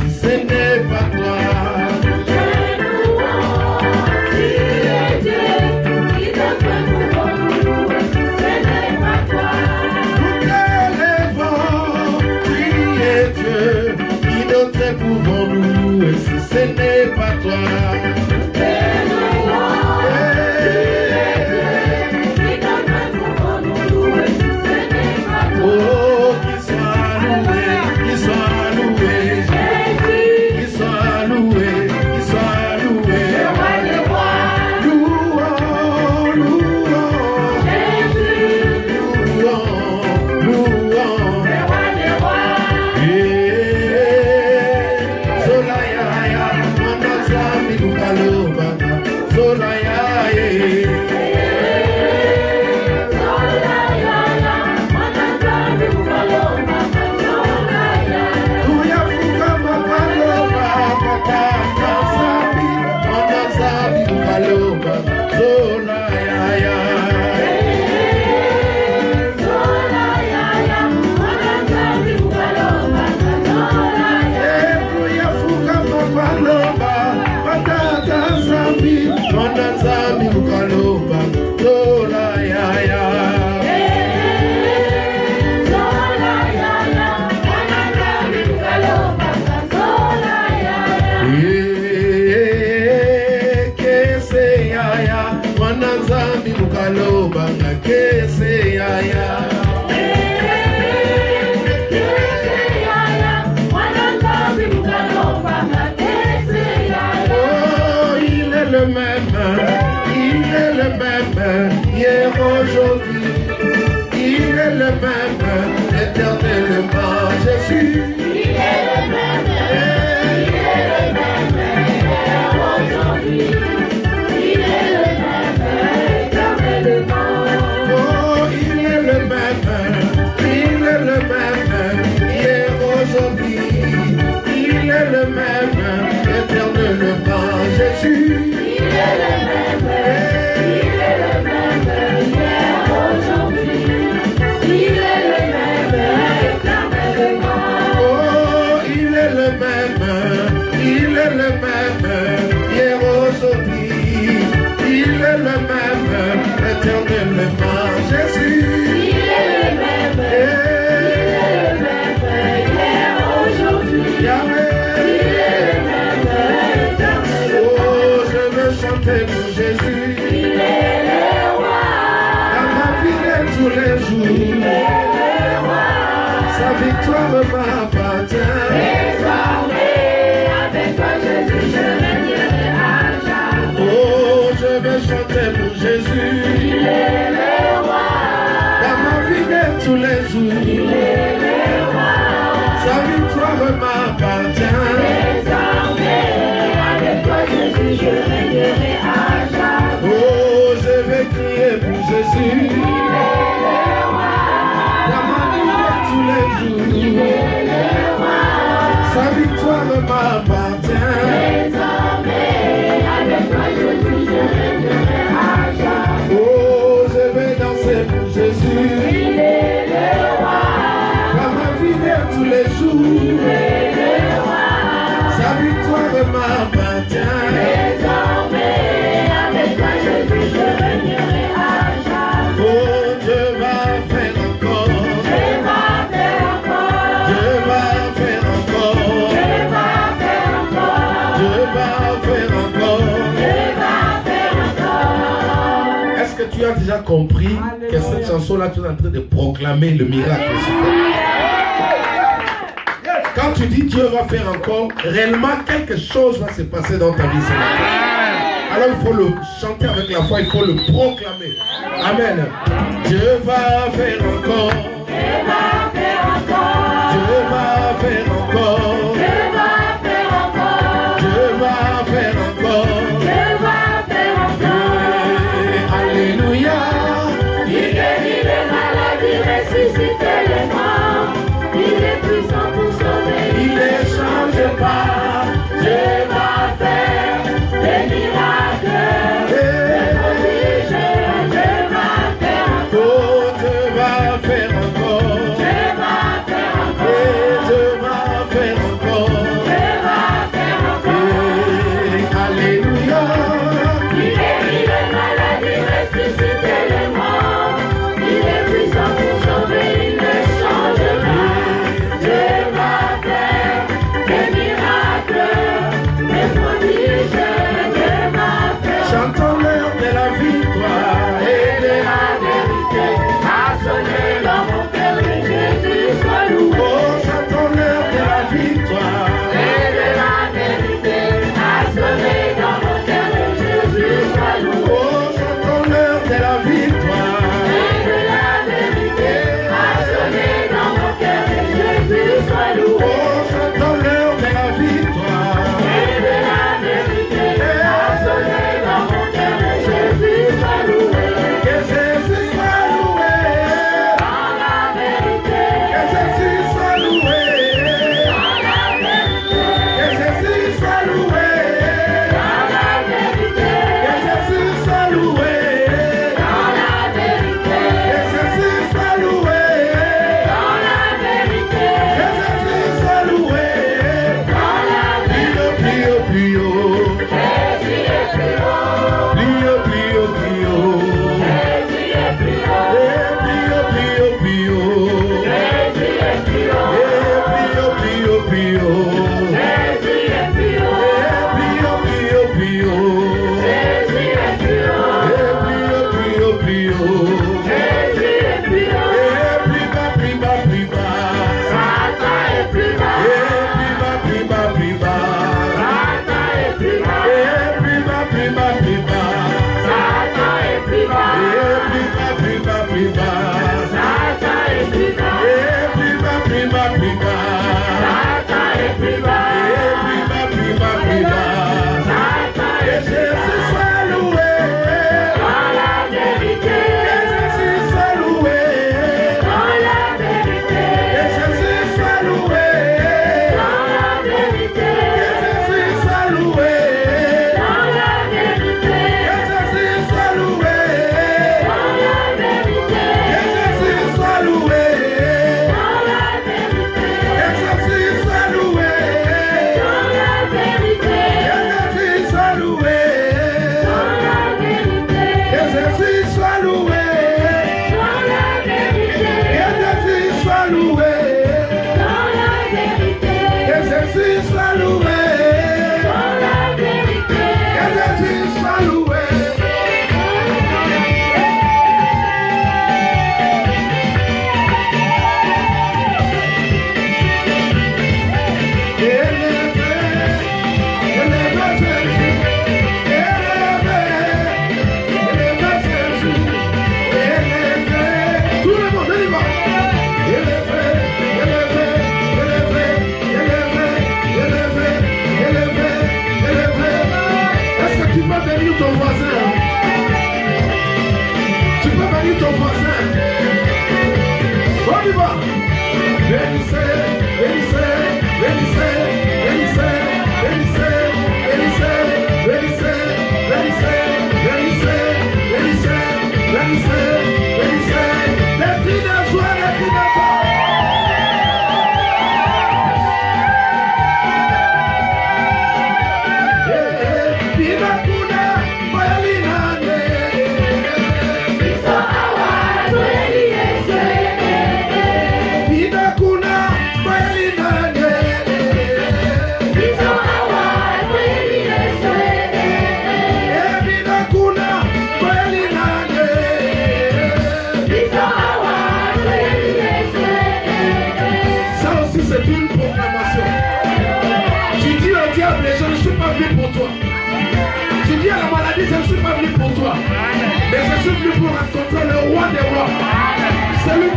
si ce n'est pas toi. Pouvons-nous, si ce n'est pas toi, oh, qu'il soit loué, qu'il soit loué, qu'il soit loué, qu'il soit loué, louons, Hier, aujourd'hui, il est le même, éternellement, Jésus. Il est le même, hier, aujourd'hui, il est le même, éternellement. Oh, il est le même, hier, aujourd'hui, il est le même, éternellement, Jésus. Il est le même, hier, aujourd'hui, il est le même, éternellement, Jésus. Il est le même, hier, aujourd'hui, il est le même, éternellement. Oh, je veux chanter pour Jésus. Il est le roi. Dans ma vie de tous les jours. Il est le roi. Sa victoire m'appartient. Je vais chanter pour Jésus. Il est le roi. Dans ma vie de tous les jours. Il est le roi. Sa victoire m'appartient. Désormais, avec toi Jésus, je régnerai à jamais. Oh, je vais crier pour Jésus. Il est le roi. Dans ma vie de tous les jours. Il est le roi. Sa victoire m'appartient. Désormais, avec toi Jésus, je régnerai à jamais. Oh, je vais danser pour Jésus. Il est le roi. Dans ma vie de tous les jours. Il est le roi. Sa victoire m'appartient. Désormais, avec toi Jésus, je régnerai à jamais. Oh, je vais faire encore. Je vais faire encore. Je vais faire encore. Je vais faire encore. Je vais faire encore. Est-ce que tu as déjà compris que cette chanson-là, tu es en train de proclamer le miracle? Quand tu dis Dieu va faire encore, réellement quelque chose va se passer dans ta vie. Alors il faut le chanter avec la foi, il faut le proclamer. Amen. Dieu va faire encore. Dieu va faire encore. Dieu va faire encore. Dieu va faire encore. Dieu va faire encore. Dieu va faire encore. Alléluia. Il guérit les malades, il ressuscite les morts. Il est puissant pour sauver, il ne change pas. Dieu va faire des miracles, des prodiges. Dieu va faire encore. Oh, Dieu va faire encore.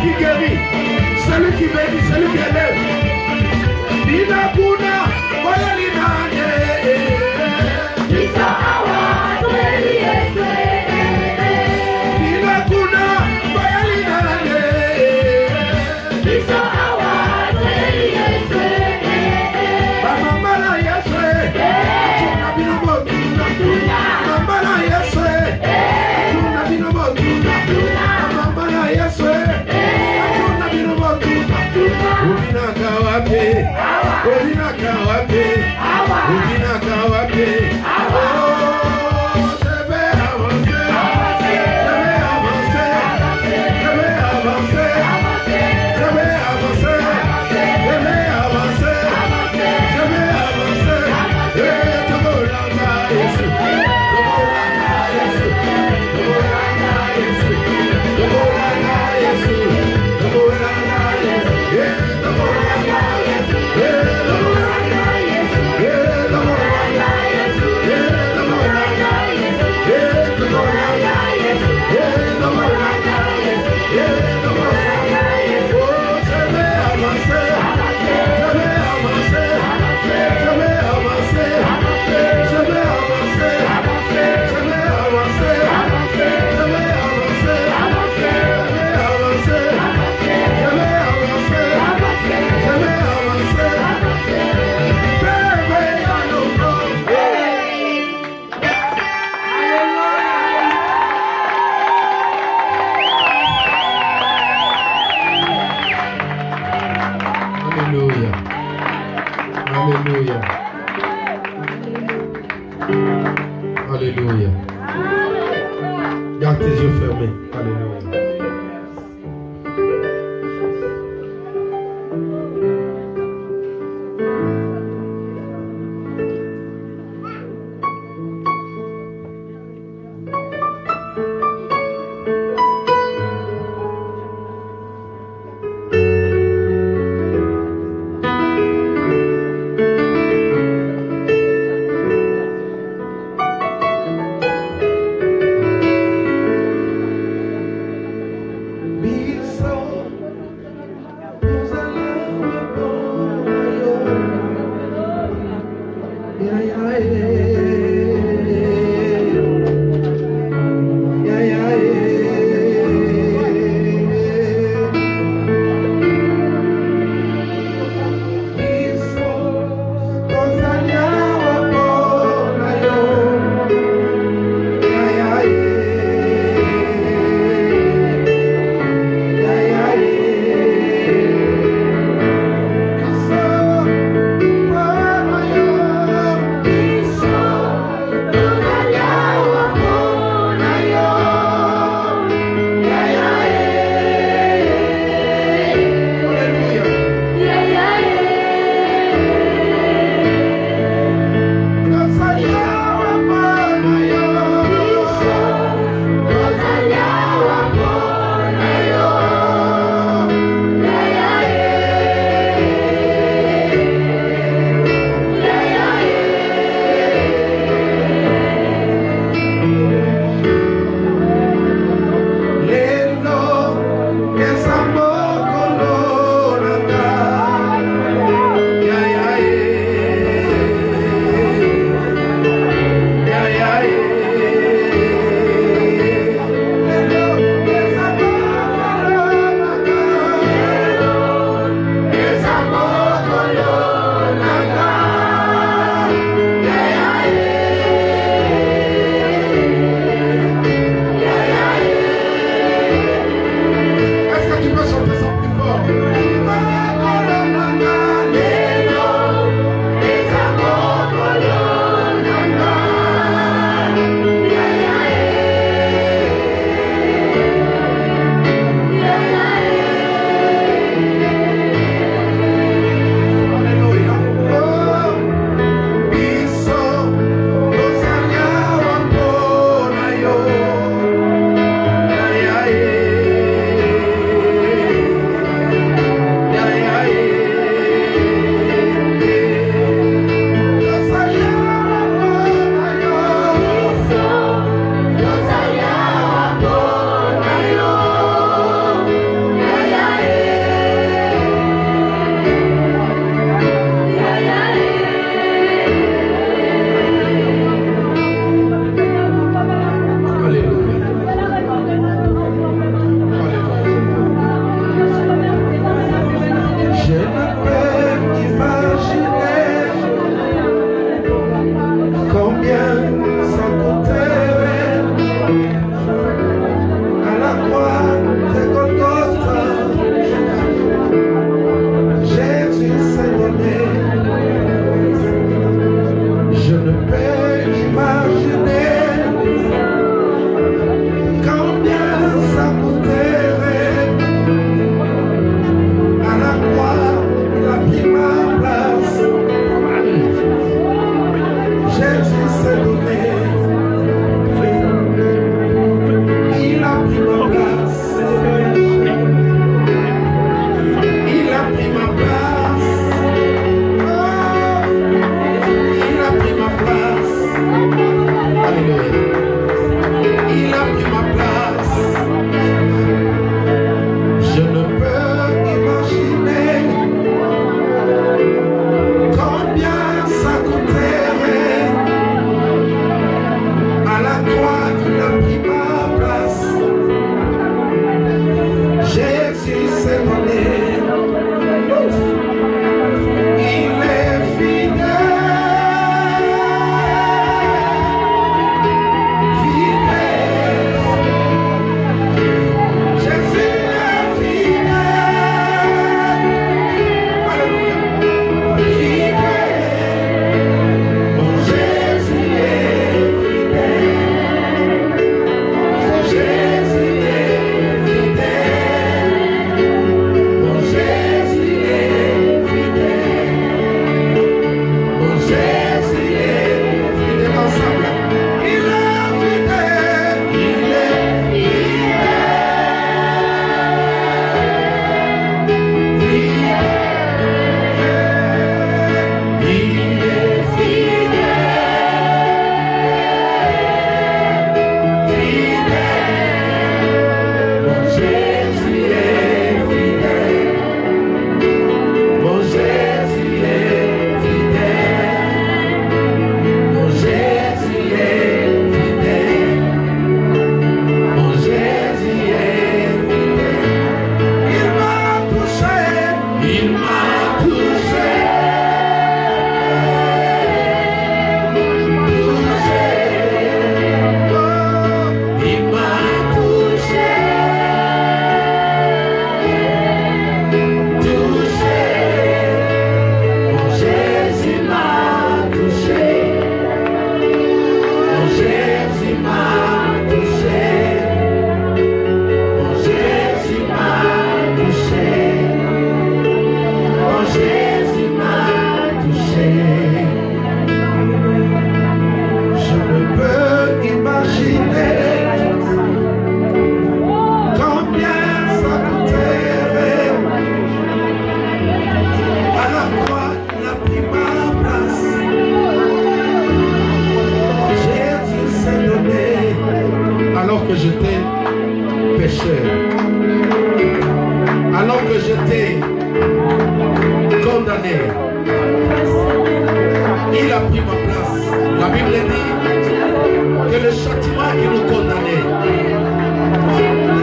qui guérit, celui qui bénit, celui qui élève. Nina kuna, oya linane. Nisa awa, tueli eswe. Nina kuna, oya linane. Nisa awa, tueli eswe. Mama na yeswe, tuna binomo tuna. Mama na yeswe, tuna binomo tuna. Mama na yeswe, tuna binomo tuna. Ubina kawape, ubina kawape, ubina kawape. Oh, debe avancer, debe avancer, debe avancer, debe avancer, debe avancer, debe avancer. Tomo la Yesu, tomo la Yesu, tomo la Yesu, tomo la Yesu, tomo la Yesu, tomo la Yesu, tomo la Yesu, tomo la Yesu, tomo la Yesu, tomo la Yesu, tomo la Yesu, tomo la Yesu. Oh, je vais avancer, je vais avancer, je vais avancer, je vais avancer, je vais avancer, je vais avancer, je vais avancer, je vais avancer. Alléluia. Alléluia. Alléluia. Garde tes yeux fermés. Alléluia. que j'étais pécheur, alors que j'étais condamné, il a pris ma place. La Bible dit que le châtiment qui nous condamnait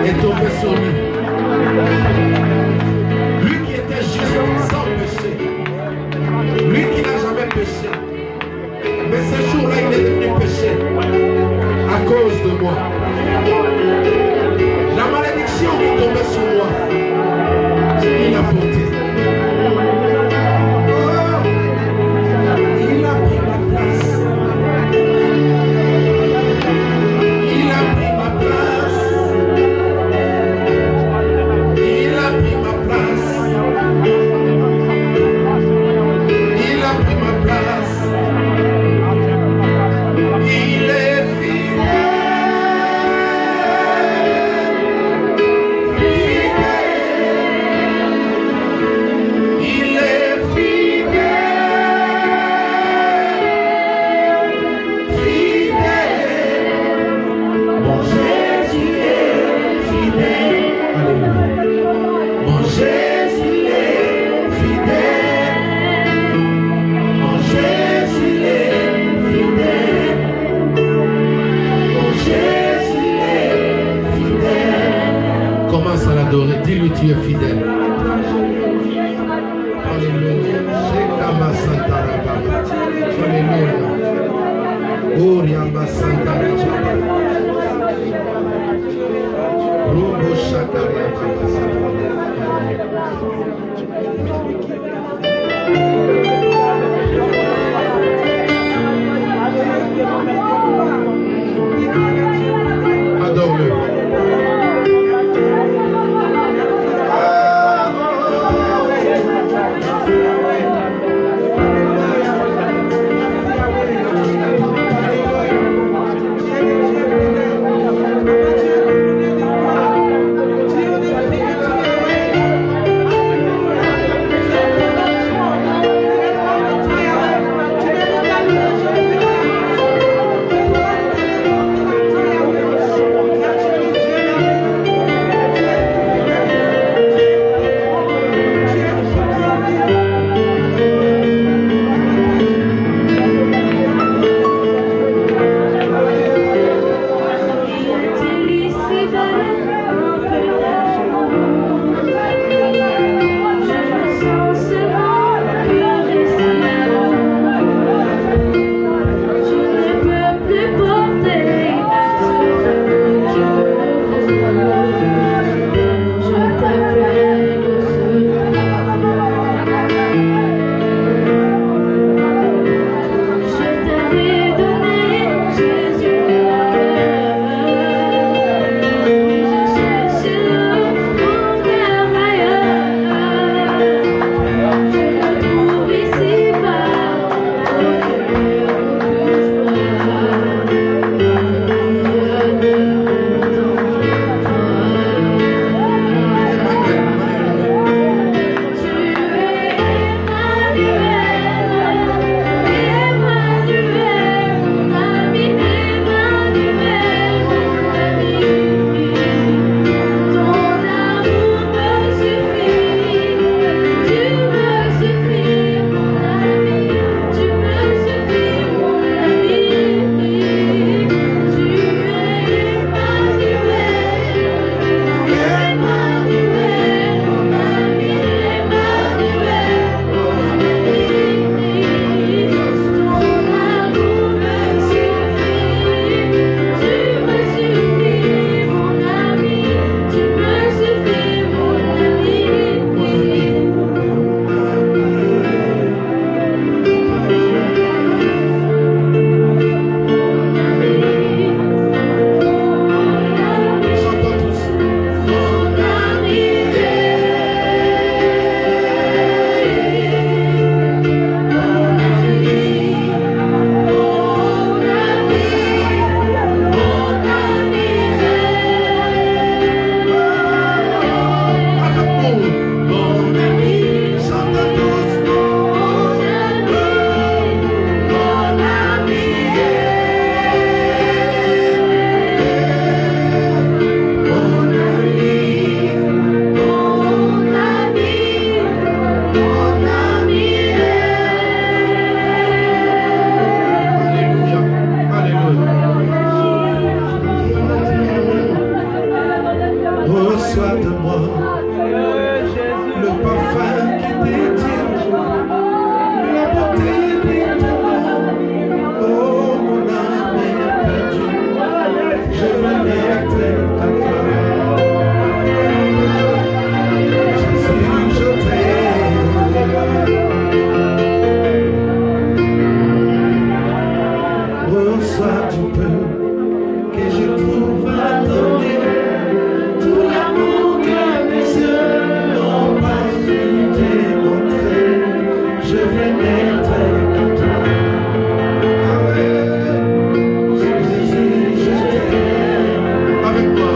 est tombé sur lui. Lui qui était juste sans péché, lui qui n'a jamais péché, mais ce jour-là il est devenu péché à cause de moi. La malédiction qui tombait sur moi, il a porté. Il a pris ma place. Il a pris ma place. Il a pris ma place. Il a pris ma place. Il est fidèle. Il est fidèle. Mon Jésus est fidèle. Alléluia. Mon Jésus est fidèle. Mon Jésus est fidèle. Mon Jésus est fidèle. Commence à l'adorer. Dis-lui tu es fidèle. Alléluia. Shekama Santa Rababa. Alléluia. Oriamba Santa Rababa. Robo Shakaria Baba. Adore-le. soit du peu que je trouve à donner. Tout l'amour que mes yeux n'ont pas su démontrer, je vais n'être que toi. Jésus, je t'aime. Avec moi.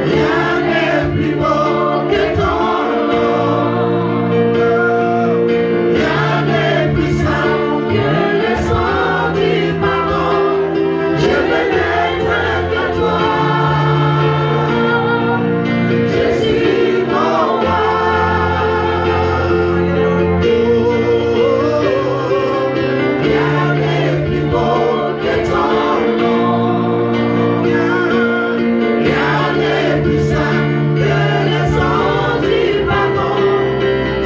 Rien n'est plus beau que ton nom. Rien n'est plus simple que le soin du pardon. Je veux n'être que toi. Je suis mon roi. Rien n'est plus beau que ton nom. Rien n'est plus simple que le sang du pardon.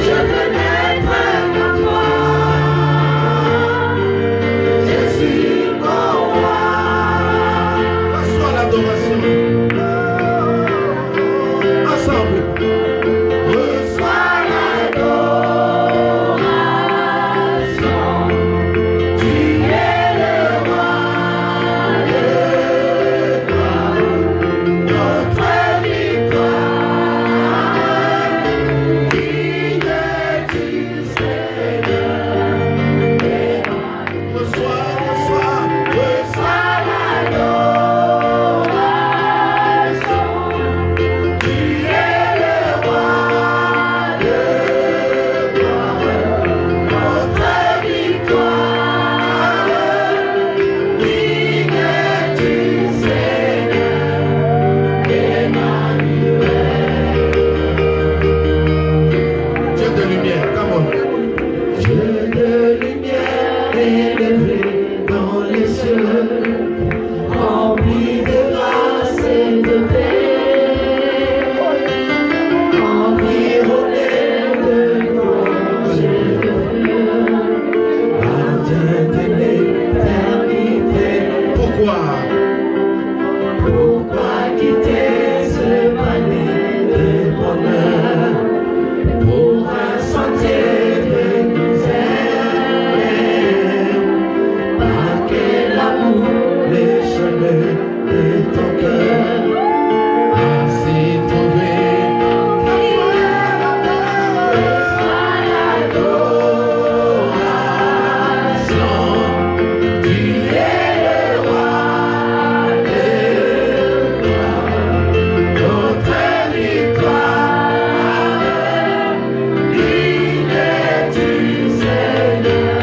Je veux n'être que toi. Je suis mon roi. Reçois l'adoration. Ensemble. Reçois l'adoration. Tu es le roi de gloire. Notre victoire, digne du Seigneur. Reçois l'adoration. Tu es le roi de gloire. Notre victoire, digne du Seigneur. Emmanuel. Dieu de lumière, come on. Dieu de lumière élevé dans les cieux, rempli de grâce et de paix, environné de louanges et de feu, gardien de l'éternité. Pourquoi quitter ce palais de bonheur pour un sentier de misère? Par quel amour les chemins de ton cœur ainsi trouvé? Reçois l'adoration. Tu es le roi de gloire. Notre victoire, digne du Seigneur.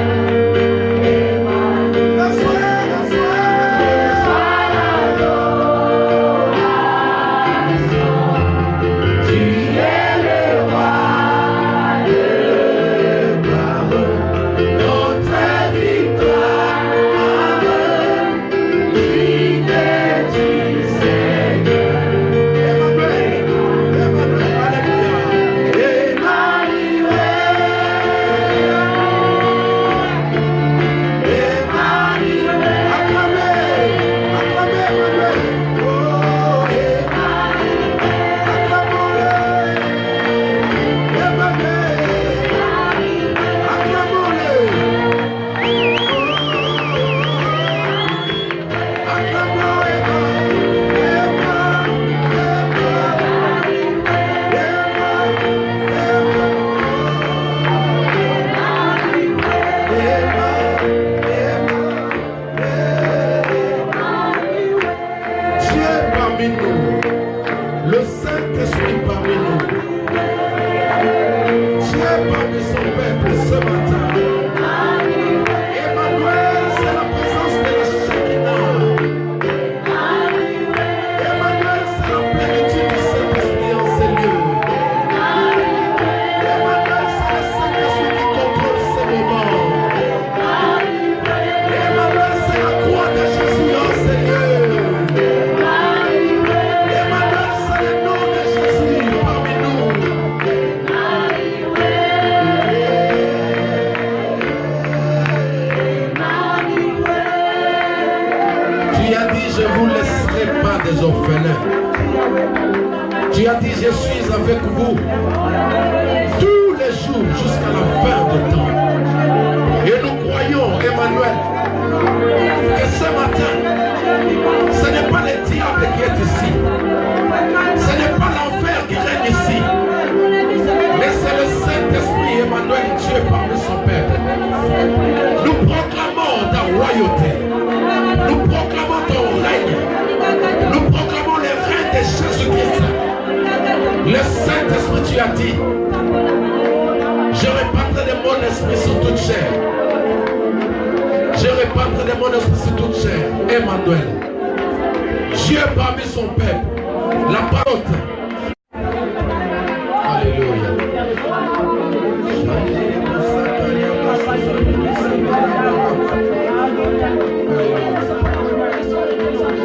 Reçois l'adoration. Tu es le roi de gloire. Notre victoire, digne du Seigneur. Emmanuel, Dieu parmi nous, le Saint-Esprit parmi nous, Dieu parmi son peuple ce matin. Emmanuel, c'est la présence de la Shekinah. Emmanuel, c'est la plénitude du Saint-Esprit en ces lieux. Emmanuel, c'est le Saint-Esprit qui contrôle ces moments. Emmanuel, c'est la croix de Jésus en ces lieux. Emmanuel, c'est le nom de Jésus parmi nous. Dieu parmi son peuple. Nous proclamons ta royauté. Nous proclamons ton règne. Nous proclamons le règne de Jésus-Christ. Le Saint-Esprit, tu as dit, je répandrai de mon esprit sur toute chair. Je répandrai de mon esprit sur toute chair. Emmanuel. Dieu parmi son peuple. La parole. Alléluia.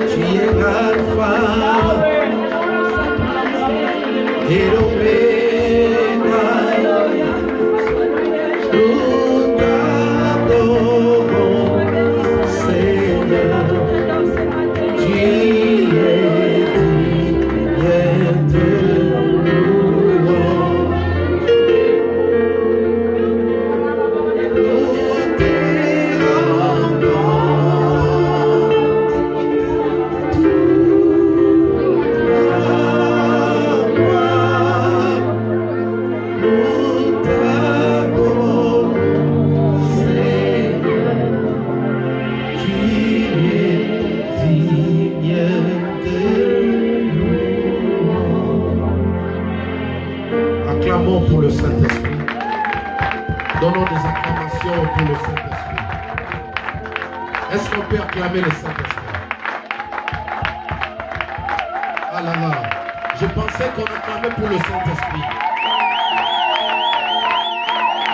Tu es l'alpha et l'oméga. Nous t'adorons, Seigneur. Tu es digne de louange. Nous te Acclamons pour le Saint-Esprit. Donnons des acclamations pour le Saint-Esprit. Est-ce qu'on peut acclamer le Saint-Esprit? Ah là là, je pensais qu'on acclamait pour le Saint-Esprit.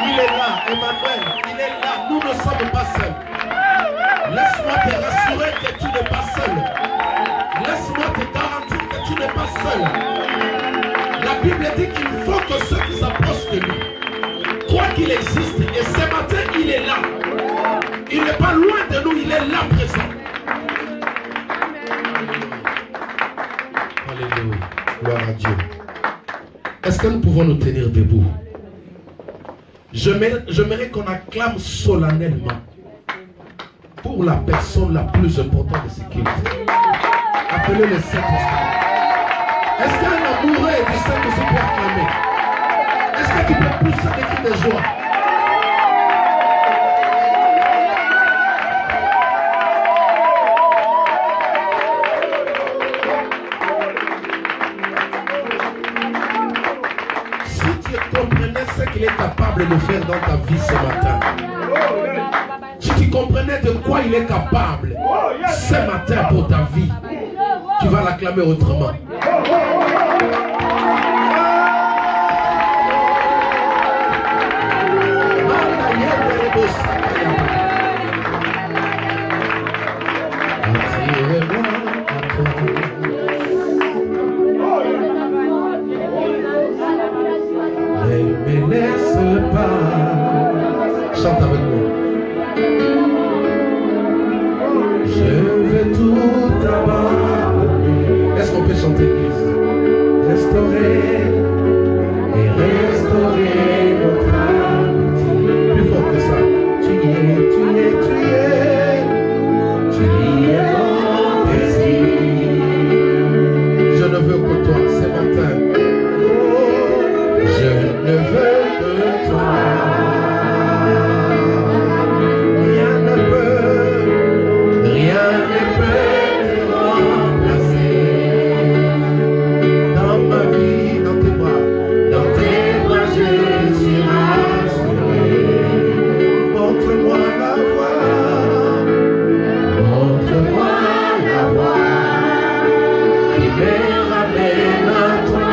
Il est là, Emmanuel, il est là, nous ne sommes pas seuls. Laisse-moi te rassurer que tu n'es pas seul. Laisse-moi te garantir que tu n'es pas seul. La Bible dit qu'il faut que ceux qui s'approchent de lui croient qu'il existe. Et ce matin, il est là. Il n'est pas loin de nous, il est là présent. Alléluia. Gloire à Dieu. Est-ce que nous pouvons nous tenir debout? J'aimerais qu'on acclame solennellement pour la personne la plus importante de sécurité. Appelez le Saint-Esprit. Est-ce qu'un amoureux du Saint-Esprit peut acclamer? Est-ce que tu peux pousser des cris de joie? Si tu comprenais ce qu'il est capable de faire dans ta vie ce matin, si tu comprenais de quoi il est capable ce matin pour ta vie, tu vas l'acclamer autrement. Ne me laisse pas. Chante avec moi. Je veux tout abandonner. Est-ce qu'on peut chanter, Christ? Restaurer et restaurer notre amitié. Plus fort que ça. Tu y es mon désir. Je ne veux que toi ce matin. Je ne veux que toi. Rien ne peut te remplacer. Dans ma vie, dans tes bras je suis rassuré. Montre-moi la voie qui me ramène à toi.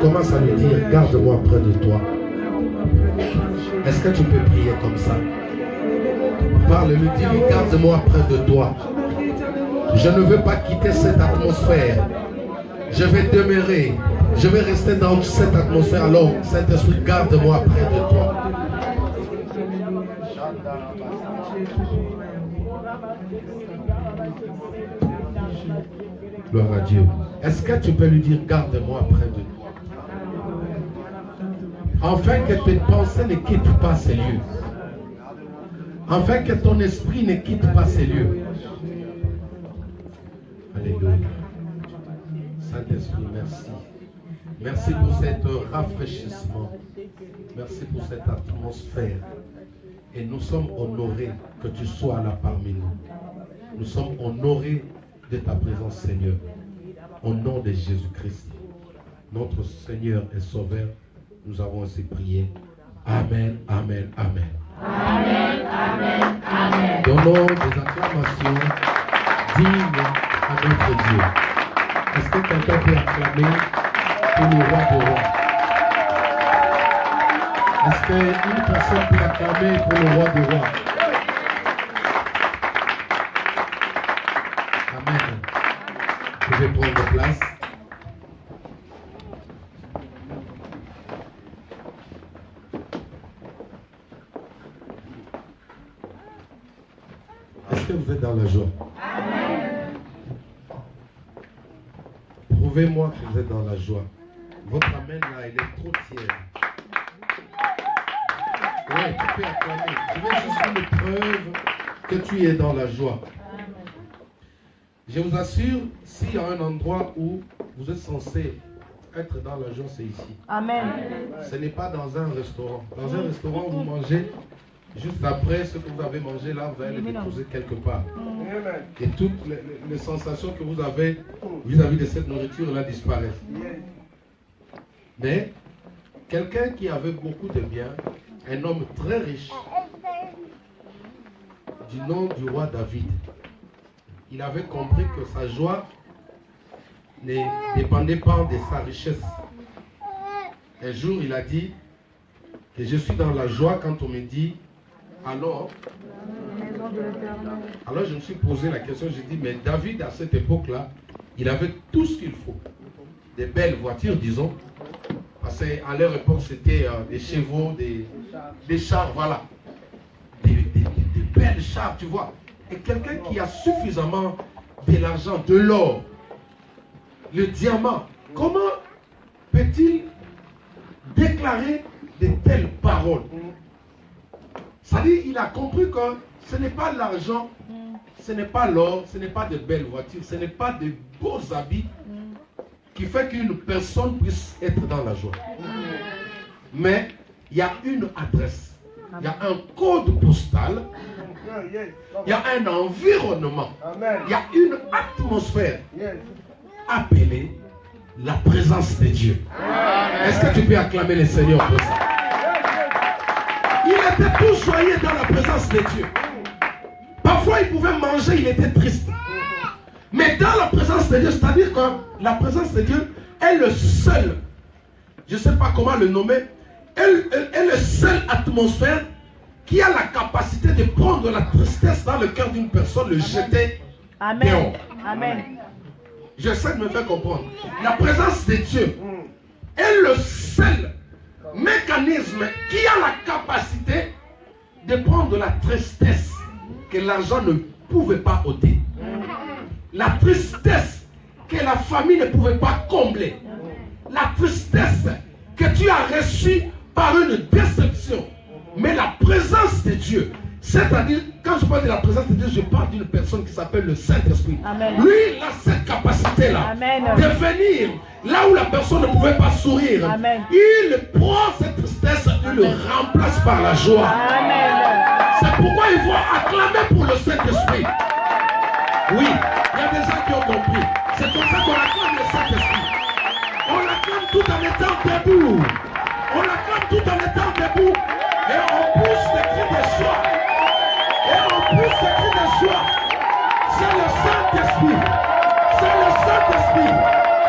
Commence à lui dire, garde-moi près de toi. Est-ce que tu peux prier comme ça? parle, lui dis, garde-moi près de toi. Je ne veux pas quitter cette atmosphère. Je vais demeurer. Je vais rester dans cette atmosphère. Alors, Saint-Esprit, garde-moi près de toi. Gloire à Dieu. Est-ce que tu peux lui dire, garde-moi près de toi? Afin que tes pensées ne quittent pas ces lieux. Afin que ton esprit ne quitte pas ces lieux. Alléluia. Saint-Esprit, merci. Merci pour cet rafraîchissement. Merci pour cette atmosphère. Et nous sommes honorés que tu sois là parmi nous. Nous sommes honorés de ta présence, Seigneur. Au nom de Jésus-Christ, notre Seigneur et Sauveur, nous avons ainsi prié. Amen, amen, amen. Amen, amen, amen. Donnons des acclamations dignes à notre Dieu. Est-ce que quelqu'un peut acclamer pour le roi des rois? Est-ce qu'une personne peut acclamer pour le roi des rois? Amen. Vous pouvez prendre place. Est-ce que vous êtes dans la joie? Prouvez-moi que vous êtes dans la joie. Votre amen là, elle est trop tiède. Oui, tu peux acclamer. Je veux juste une preuve que tu es dans la joie. Je vous assure, s'il y a un endroit où vous êtes censé être dans la joie, c'est ici. Amen. Ce n'est pas dans un restaurant. Dans un restaurant, vous mangez. Juste après ce que vous avez mangé là, vous allez le déposer quelque part. Et toutes les sensations que vous avez vis-à-vis de cette nourriture-là disparaissent. Mais quelqu'un qui avait beaucoup de biens, un homme très riche, du nom du roi David, il avait compris que sa joie ne dépendait pas de sa richesse. Un jour, il a dit que je suis dans la joie quand on me dit alors je me suis posé la question, j'ai dit, mais David à cette époque-là, il avait tout ce qu'il faut. Des belles voitures, disons. Parce qu'à leur époque, c'était des chevaux, des chars, voilà. Des belles chars, tu vois. Et quelqu'un qui a suffisamment de l'argent, de l'or, le diamant, comment peut-il déclarer de telles paroles? C'est-à-dire, il a compris que ce n'est pas l'argent, ce n'est pas l'or, ce n'est pas de belles voitures, ce n'est pas de beaux habits qui fait qu'une personne puisse être dans la joie. Mais il y a une adresse, il y a un code postal, il y a un environnement, il y a une atmosphère appelée la présence de Dieu. Est-ce que tu peux acclamer le Seigneur pour ça? Il était tout joyeux dans la présence de Dieu. Parfois, il pouvait manger, il était triste. Mais dans la présence de Dieu, c'est-à-dire que la présence de Dieu est le seul, je ne sais pas comment le nommer, est le seul atmosphère qui a la capacité de prendre la tristesse dans le cœur d'une personne, le jeter dehors. Amen. J'essaie de me faire comprendre. La présence de Dieu est le seul mécanisme qui a la capacité de prendre la tristesse que l'argent ne pouvait pas ôter. La tristesse que la famille ne pouvait pas combler. La tristesse que tu as reçue par une déception. Mais la présence de Dieu, c'est-à-dire, quand je parle de la présence de Dieu, je parle d'une personne qui s'appelle le Saint-Esprit. Lui, il a cette capacité-là de venir là où la personne ne pouvait pas sourire. Amen. Il prend cette tristesse et le remplace par la joie. C'est pourquoi il faut acclamer pour le Saint-Esprit. Oui, il y a des gens qui ont compris. C'est comme ça qu'on acclame le Saint-Esprit. On l'acclame tout en étant debout. On l'acclame tout en étant debout. Et on pousse des cris de joie. Et on pousse des cris de joie. C'est le Saint-Esprit. C'est le Saint-Esprit.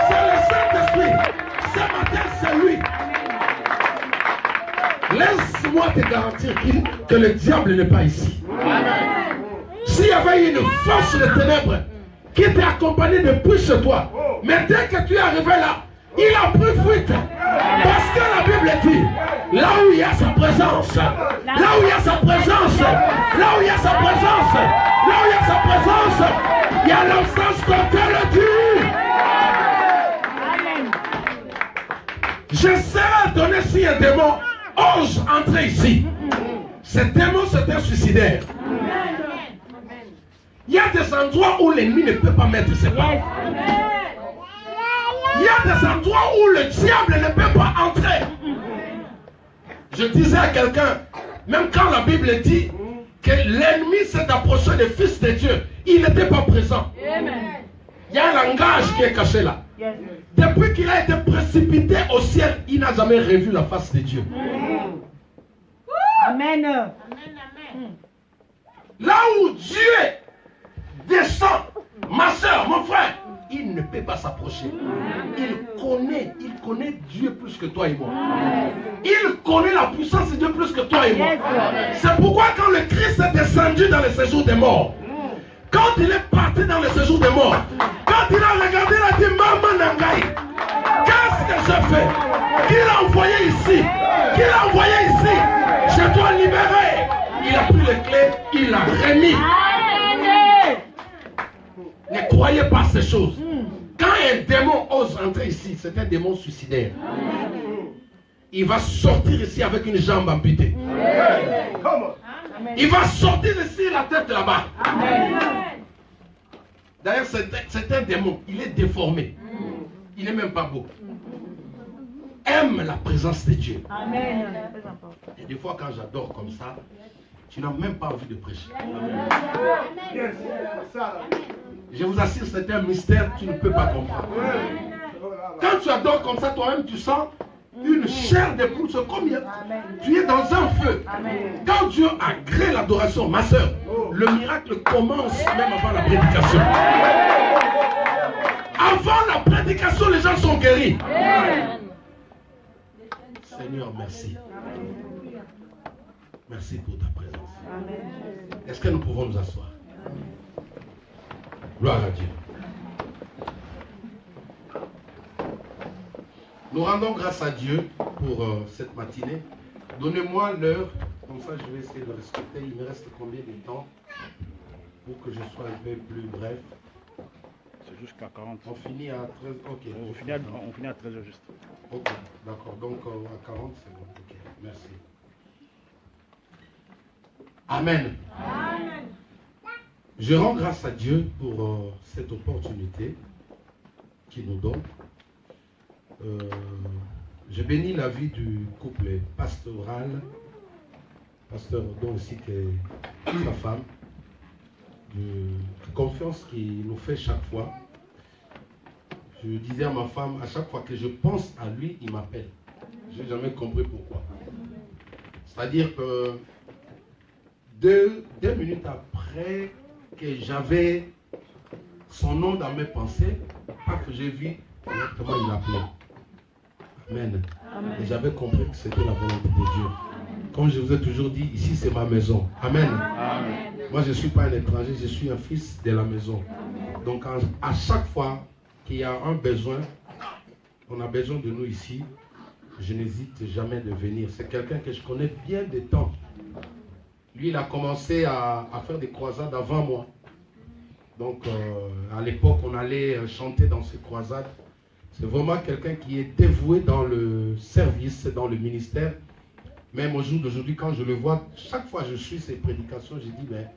C'est le Saint-Esprit. Ce matin, c'est lui. Laisse-moi te garantir que le diable n'est pas ici. Amen. y avait une force de ténèbres qui était accompagnée depuis chez toi. Mais dès que tu es arrivé là, il a pris fuite. Parce que la Bible dit, là où il y a sa présence, là où il y a sa présence, là où il y a sa présence, là où il y a sa présence, il y a l'absence totale de Dieu. J'essaierai de donner si un démon ose entrer ici. Ce démon, c'est un suicidaire. Il y a des endroits où l'ennemi ne peut pas mettre ses pas. Il y a des endroits où le diable ne peut pas entrer. Je disais à quelqu'un, même quand la Bible dit que l'ennemi s'est approché des fils de Dieu, il n'était pas présent. Il y a un langage qui est caché là. Depuis qu'il a été précipité au ciel, il n'a jamais revu la face de Dieu. Amen. Là où Dieu descend, ma soeur, mon frère, il ne peut pas s'approcher. Il connaît Dieu plus que toi et moi. Il connaît la puissance de Dieu plus que toi et moi. C'est pourquoi quand le Christ est descendu dans le séjour des morts, quand il est parti dans le séjour des morts, quand il a regardé, il a dit, Maman Nangaï, qu'est-ce que je fais? Qui l'a envoyé ici? Qui l'a envoyé ici? Je dois libérer. Il a pris les clés, il l'a remis. Ne croyez pas ces choses. Quand un démon ose entrer ici, c'est un démon suicidaire. Il va sortir ici avec une jambe amputée. Il va sortir ici la tête là-bas. D'ailleurs, c'est un démon. Il est déformé. Il n'est même pas beau. Aime la présence de Dieu. Et des fois, quand j'adore comme ça, tu n'as même pas envie de prêcher. Je vous assure, c'est un mystère que tu ne peux pas comprendre. Quand tu adores comme ça, toi-même, tu sens une chair de poule. Comme tu es dans un feu. Quand Dieu agrée l'adoration, ma soeur, le miracle commence même avant la prédication. Avant la prédication, les gens sont guéris. Seigneur, merci. Merci pour ta présence. Est-ce que nous pouvons nous asseoir? Gloire à Dieu. Nous rendons grâce à Dieu pour cette matinée. Donnez-moi l'heure, comme ça je vais essayer de respecter. Il me reste combien de temps pour que je sois un peu plus bref? C'est jusqu'à 40. On finit à 13. Ok. On finit à 13h juste. Ok, d'accord. Donc à 40, c'est bon. Ok, merci. Amen. Amen. Je rends grâce à Dieu pour cette opportunité qu'il nous donne. Je bénis la vie du couple pastoral, pasteur dont aussi que sa femme, de confiance qu'il nous fait chaque fois. Je disais à ma femme, à chaque fois que je pense à lui, il m'appelle. Je n'ai jamais compris pourquoi. C'est-à-dire que deux minutes après que j'avais son nom dans mes pensées, que j'ai vu comment il appelait. Amen. Amen. Et j'avais compris que c'était la volonté de Dieu. Comme je vous ai toujours dit, ici c'est ma maison. Amen. Amen. Moi je ne suis pas un étranger, je suis un fils de la maison. Amen. Donc à chaque fois qu'il y a un besoin, on a besoin de nous ici, je n'hésite jamais de venir. C'est quelqu'un que je connais bien de temps. Lui, il a commencé à faire des croisades avant moi. Donc, à l'époque, on allait chanter dans ces croisades. C'est vraiment quelqu'un qui est dévoué dans le service, dans le ministère. Même au jour d'aujourd'hui, quand je le vois, chaque fois que je suis ses prédications, je dis, mais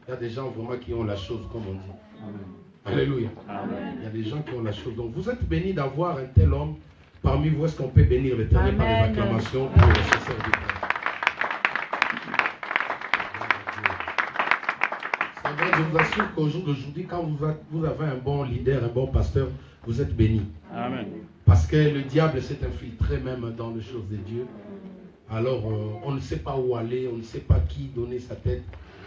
il y a des gens vraiment qui ont la chose, comme on dit. Amen. Alléluia. Amen. Il y a des gens qui ont la chose. Donc, vous êtes bénis d'avoir un tel homme parmi vous. Est-ce qu'on peut bénir l'Éternel par des acclamations pour ce serviteur? Je vous assure qu'au jour d'aujourd'hui, quand vous avez un bon leader, un bon pasteur, vous êtes bénis. Amen. Parce que le diable s'est infiltré même dans les choses de Dieu. Alors, on ne sait pas où aller, on ne sait pas qui donner sa tête.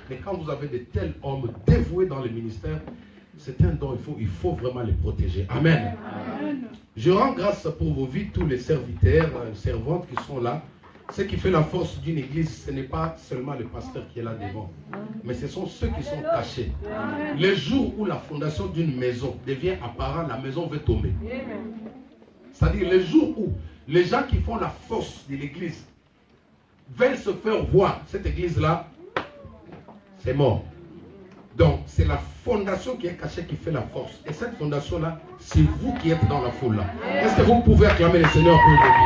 Mais quand vous avez de tels hommes dévoués dans le ministère, c'est un don, il faut vraiment les protéger. Amen. Amen. Je rends grâce pour vos vies, tous les serviteurs, servantes qui sont là. Ce qui fait la force d'une église, ce n'est pas seulement le pasteur qui est là devant, mais ce sont ceux qui sont cachés. Le jour où la fondation d'une maison devient apparente, la maison va tomber. C'est-à-dire le jour où les gens qui font la force de l'église veulent se faire voir, cette église-là, c'est mort. Donc, c'est la fondation qui est cachée qui fait la force. Et cette fondation-là, c'est vous qui êtes dans la foule-là. Est-ce que vous pouvez acclamer le Seigneur pour aujourd'hui?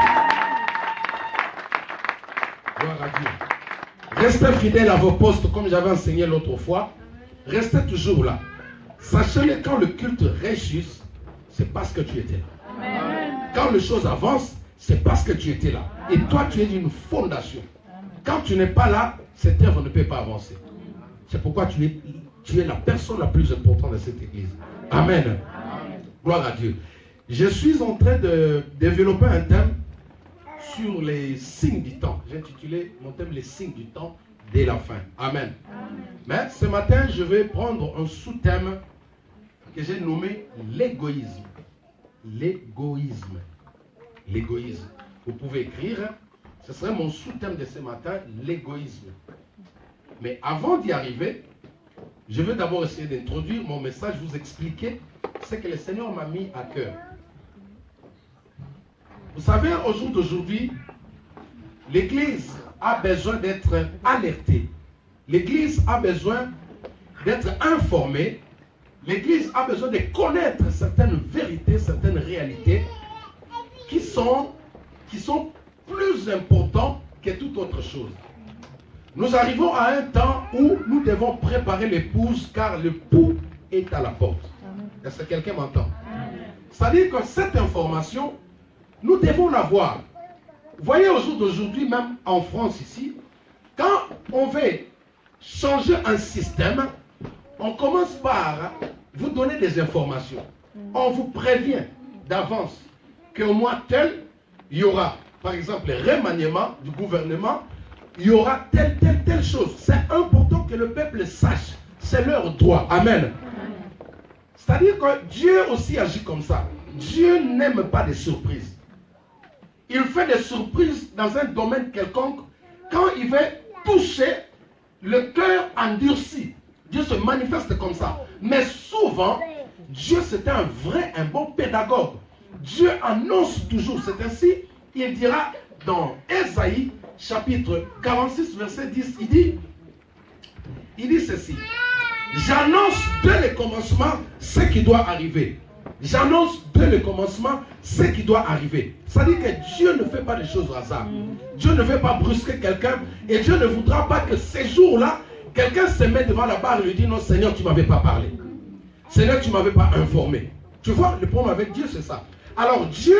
Gloire à Dieu. Restez fidèles à vos postes comme j'avais enseigné l'autre fois. Restez toujours là. Sachez-le, quand le culte réussit, c'est parce que tu étais là. Amen. Quand les choses avancent, c'est parce que tu étais là. Et toi, tu es une fondation. Quand tu n'es pas là, cette œuvre ne peut pas avancer. C'est pourquoi tu es la personne la plus importante de cette église. Amen. Amen. Gloire à Dieu. Je suis en train de développer un thème sur les signes du temps. J'ai intitulé mon thème les signes du temps dès la fin. Amen. Amen. Mais ce matin, je vais prendre un sous-thème que j'ai nommé l'égoïsme. L'égoïsme. L'égoïsme. Vous pouvez écrire, ce serait mon sous-thème de ce matin, l'égoïsme. Mais avant d'y arriver, je vais d'abord essayer d'introduire mon message, vous expliquer ce que le Seigneur m'a mis à cœur. Vous savez, au jour d'aujourd'hui, l'Église a besoin d'être alertée. L'Église a besoin d'être informée. L'Église a besoin de connaître certaines vérités, certaines réalités qui sont plus importantes que toute autre chose. Nous arrivons à un temps où nous devons préparer l'épouse car l'époux est à la porte. Est-ce que quelqu'un m'entend? C'est-à-dire que cette information, nous devons l'avoir. Vous voyez, au jour d'aujourd'hui, même en France ici, quand on veut changer un système, on commence par vous donner des informations. On vous prévient d'avance qu'au mois tel, il y aura, par exemple, le remaniement du gouvernement, il y aura telle chose. C'est important que le peuple sache. C'est leur droit. Amen. C'est-à-dire que Dieu aussi agit comme ça. Dieu n'aime pas des surprises. Il fait des surprises dans un domaine quelconque quand il veut toucher le cœur endurci. Dieu se manifeste comme ça. Mais souvent, Dieu c'est un bon pédagogue. Dieu annonce toujours. C'est ainsi, il dira dans Ésaïe, chapitre 46, verset 10, il dit ceci. J'annonce dès le commencement ce qui doit arriver. J'annonce dès le commencement ce qui doit arriver. C'est-à-dire que Dieu ne fait pas des choses au hasard. Dieu ne veut pas brusquer quelqu'un et Dieu ne voudra pas que ces jours-là, quelqu'un se mette devant la barre et lui dit non Seigneur, tu ne m'avais pas parlé. Seigneur, tu ne m'avais pas informé. Tu vois, le problème avec Dieu, c'est ça. Alors Dieu,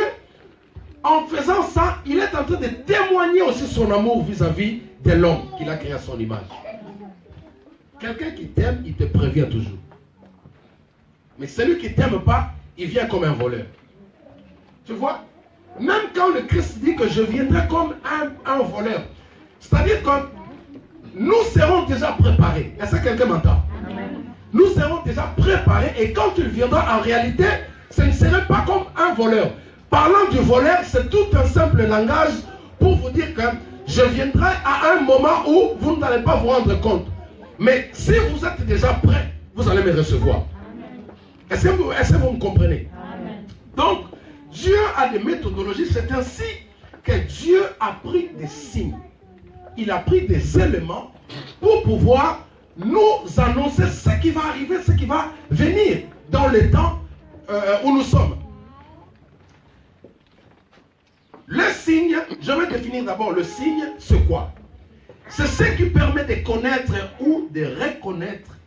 en faisant ça, il est en train de témoigner aussi son amour vis-à-vis de l'homme qu'il a créé à son image. Quelqu'un qui t'aime, il te prévient toujours. Mais celui qui ne t'aime pas, il vient comme un voleur. Tu vois? Même quand le Christ dit que je viendrai comme un voleur, c'est-à-dire que nous serons déjà préparés. Est-ce que quelqu'un m'entend? Nous serons déjà préparés et quand il viendra en réalité, ce ne serait pas comme un voleur. Parlant du voleur, c'est tout un simple langage pour vous dire que je viendrai à un moment où vous n'allez pas vous rendre compte. Mais si vous êtes déjà prêt, vous allez me recevoir. Est-ce que vous me comprenez? Amen. Donc, Dieu a des méthodologies. C'est ainsi que Dieu a pris des signes. Il a pris des éléments pour pouvoir nous annoncer ce qui va arriver, ce qui va venir dans le temps où nous sommes. Le signe, je vais définir d'abord le signe, c'est quoi? C'est ce qui permet de connaître ou de reconnaître,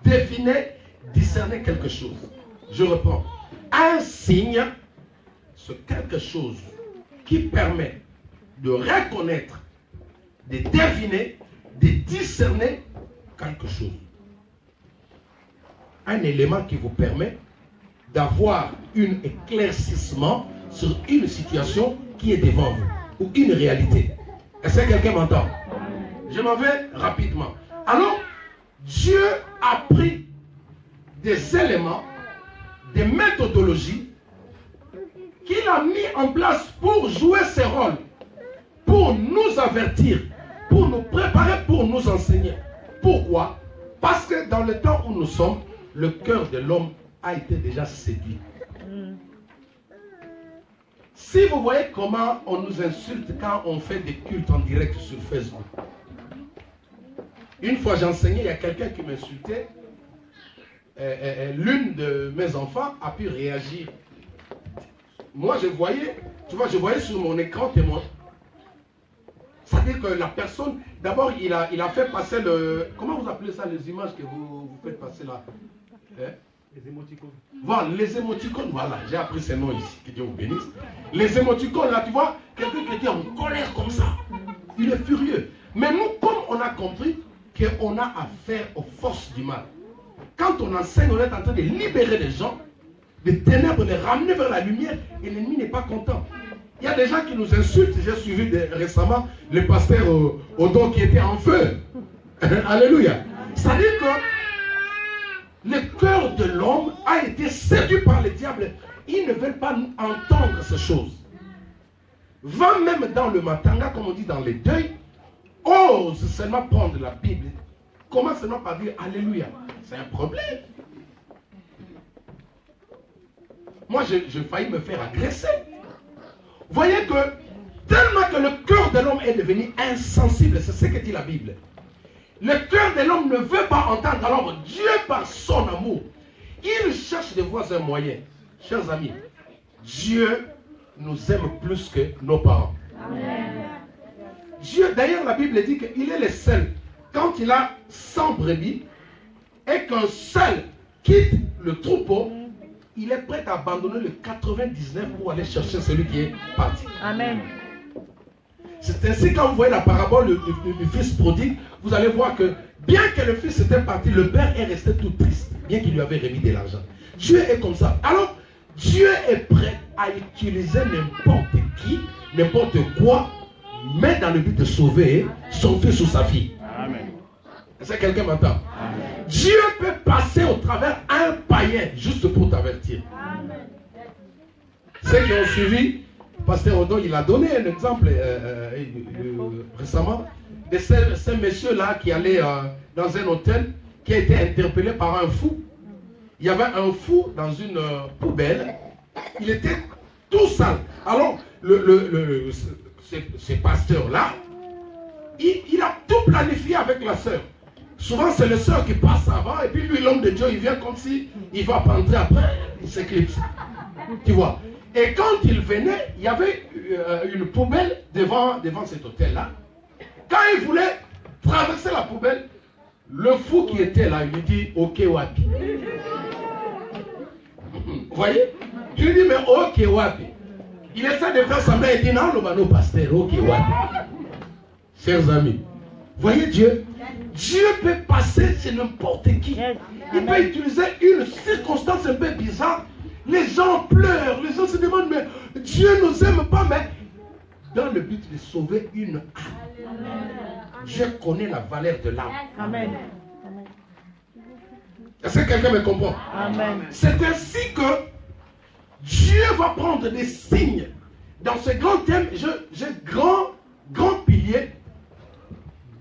deviner, discerner quelque chose. Je reprends. Un signe, c'est quelque chose qui permet de reconnaître, de deviner, de discerner quelque chose. Un élément qui vous permet d'avoir un éclaircissement sur une situation qui est devant vous, ou une réalité. Est-ce que quelqu'un m'entend? Je m'en vais rapidement. Alors, Dieu a pris des éléments, des méthodologies qu'il a mis en place pour jouer ses rôles, pour nous avertir, pour nous préparer, pour nous enseigner. Pourquoi? Parce que dans le temps où nous sommes, le cœur de l'homme a été déjà séduit. Si vous voyez comment on nous insulte quand on fait des cultes en direct sur Facebook. Une fois j'enseignais, il y a quelqu'un qui m'insultait. L'une de mes enfants a pu réagir. Moi je voyais, tu vois, je voyais sur mon écran témoin. C'est-à-dire que la personne, d'abord il a fait passer le... Comment vous appelez ça, les images que vous faites passer là? Les émoticônes. Voilà, les émoticônes, voilà, j'ai appris ces noms ici, que Dieu vous bénisse. Les émoticônes, là, tu vois, quelqu'un qui était en colère comme ça, il est furieux. Mais nous, comme on a compris qu'on a affaire aux forces du mal, quand on enseigne, on est en train de libérer les gens, des ténèbres, de les ramener vers la lumière, et l'ennemi n'est pas content. Il y a des gens qui nous insultent, j'ai suivi récemment le pasteur Odon qui était en feu. Alléluia. C'est-à-dire que le cœur de l'homme a été séduit par le diable. Ils ne veulent pas entendre ces choses. Va même dans le matanga, comme on dit dans les deuils, ose seulement prendre la Bible. Commence seulement par dire Alléluia. C'est un problème. Moi, j'ai failli me faire agresser. Voyez que tellement que le cœur de l'homme est devenu insensible, c'est ce que dit la Bible. Le cœur de l'homme ne veut pas entendre. Alors Dieu, par son amour, il cherche de voir un moyen. Chers amis, Dieu nous aime plus que nos parents. Amen. Dieu, d'ailleurs la Bible dit qu'il est le seul. Quand il a 100 brebis et qu'un seul quitte le troupeau, il est prêt à abandonner le 99 pour aller chercher celui qui est parti. Amen. C'est ainsi quand vous voyez la parabole du fils prodigue, vous allez voir que bien que le fils était parti, le père est resté tout triste, bien qu'il lui avait remis de l'argent. Dieu est comme ça. Alors, Dieu est prêt à utiliser n'importe qui, n'importe quoi, mais dans le but de sauver son fils ou sa fille. Amen. Est-ce que quelqu'un m'entend? Dieu peut passer au travers un païen juste pour t'avertir. Ceux qui ont suivi, Pasteur Odon, il a donné un exemple récemment de ce monsieur-là qui allait dans un hôtel, qui a été interpellé par un fou. Il y avait un fou dans une poubelle. Il était tout sale. Alors, ce pasteur-là, il a tout planifié avec la sœur. Souvent, c'est le sœur qui passe avant, et puis lui, l'homme de Dieu, il vient comme si il va rentrer après, il s'éclipse. Tu vois? Et quand il venait, il y avait une poubelle devant cet hôtel-là. Quand il voulait traverser la poubelle, le fou qui était là, il lui dit, ok, wapi. Vous voyez? Tu lui dis, mais ok, wapi. Il essaie de faire semblant, il dit, non, le mano pasteur, ok, wapi. Chers amis, voyez Dieu? Dieu peut passer chez n'importe qui. Il peut utiliser une circonstance un peu bizarre. Les gens pleurent, les gens se demandent, mais Dieu ne nous aime pas, mais dans le but de sauver une âme. Dieu connaît la valeur de l'âme. Amen. Est-ce que quelqu'un me comprend? Amen. C'est ainsi que Dieu va prendre des signes. Dans ce grand thème, j'ai grand pilier.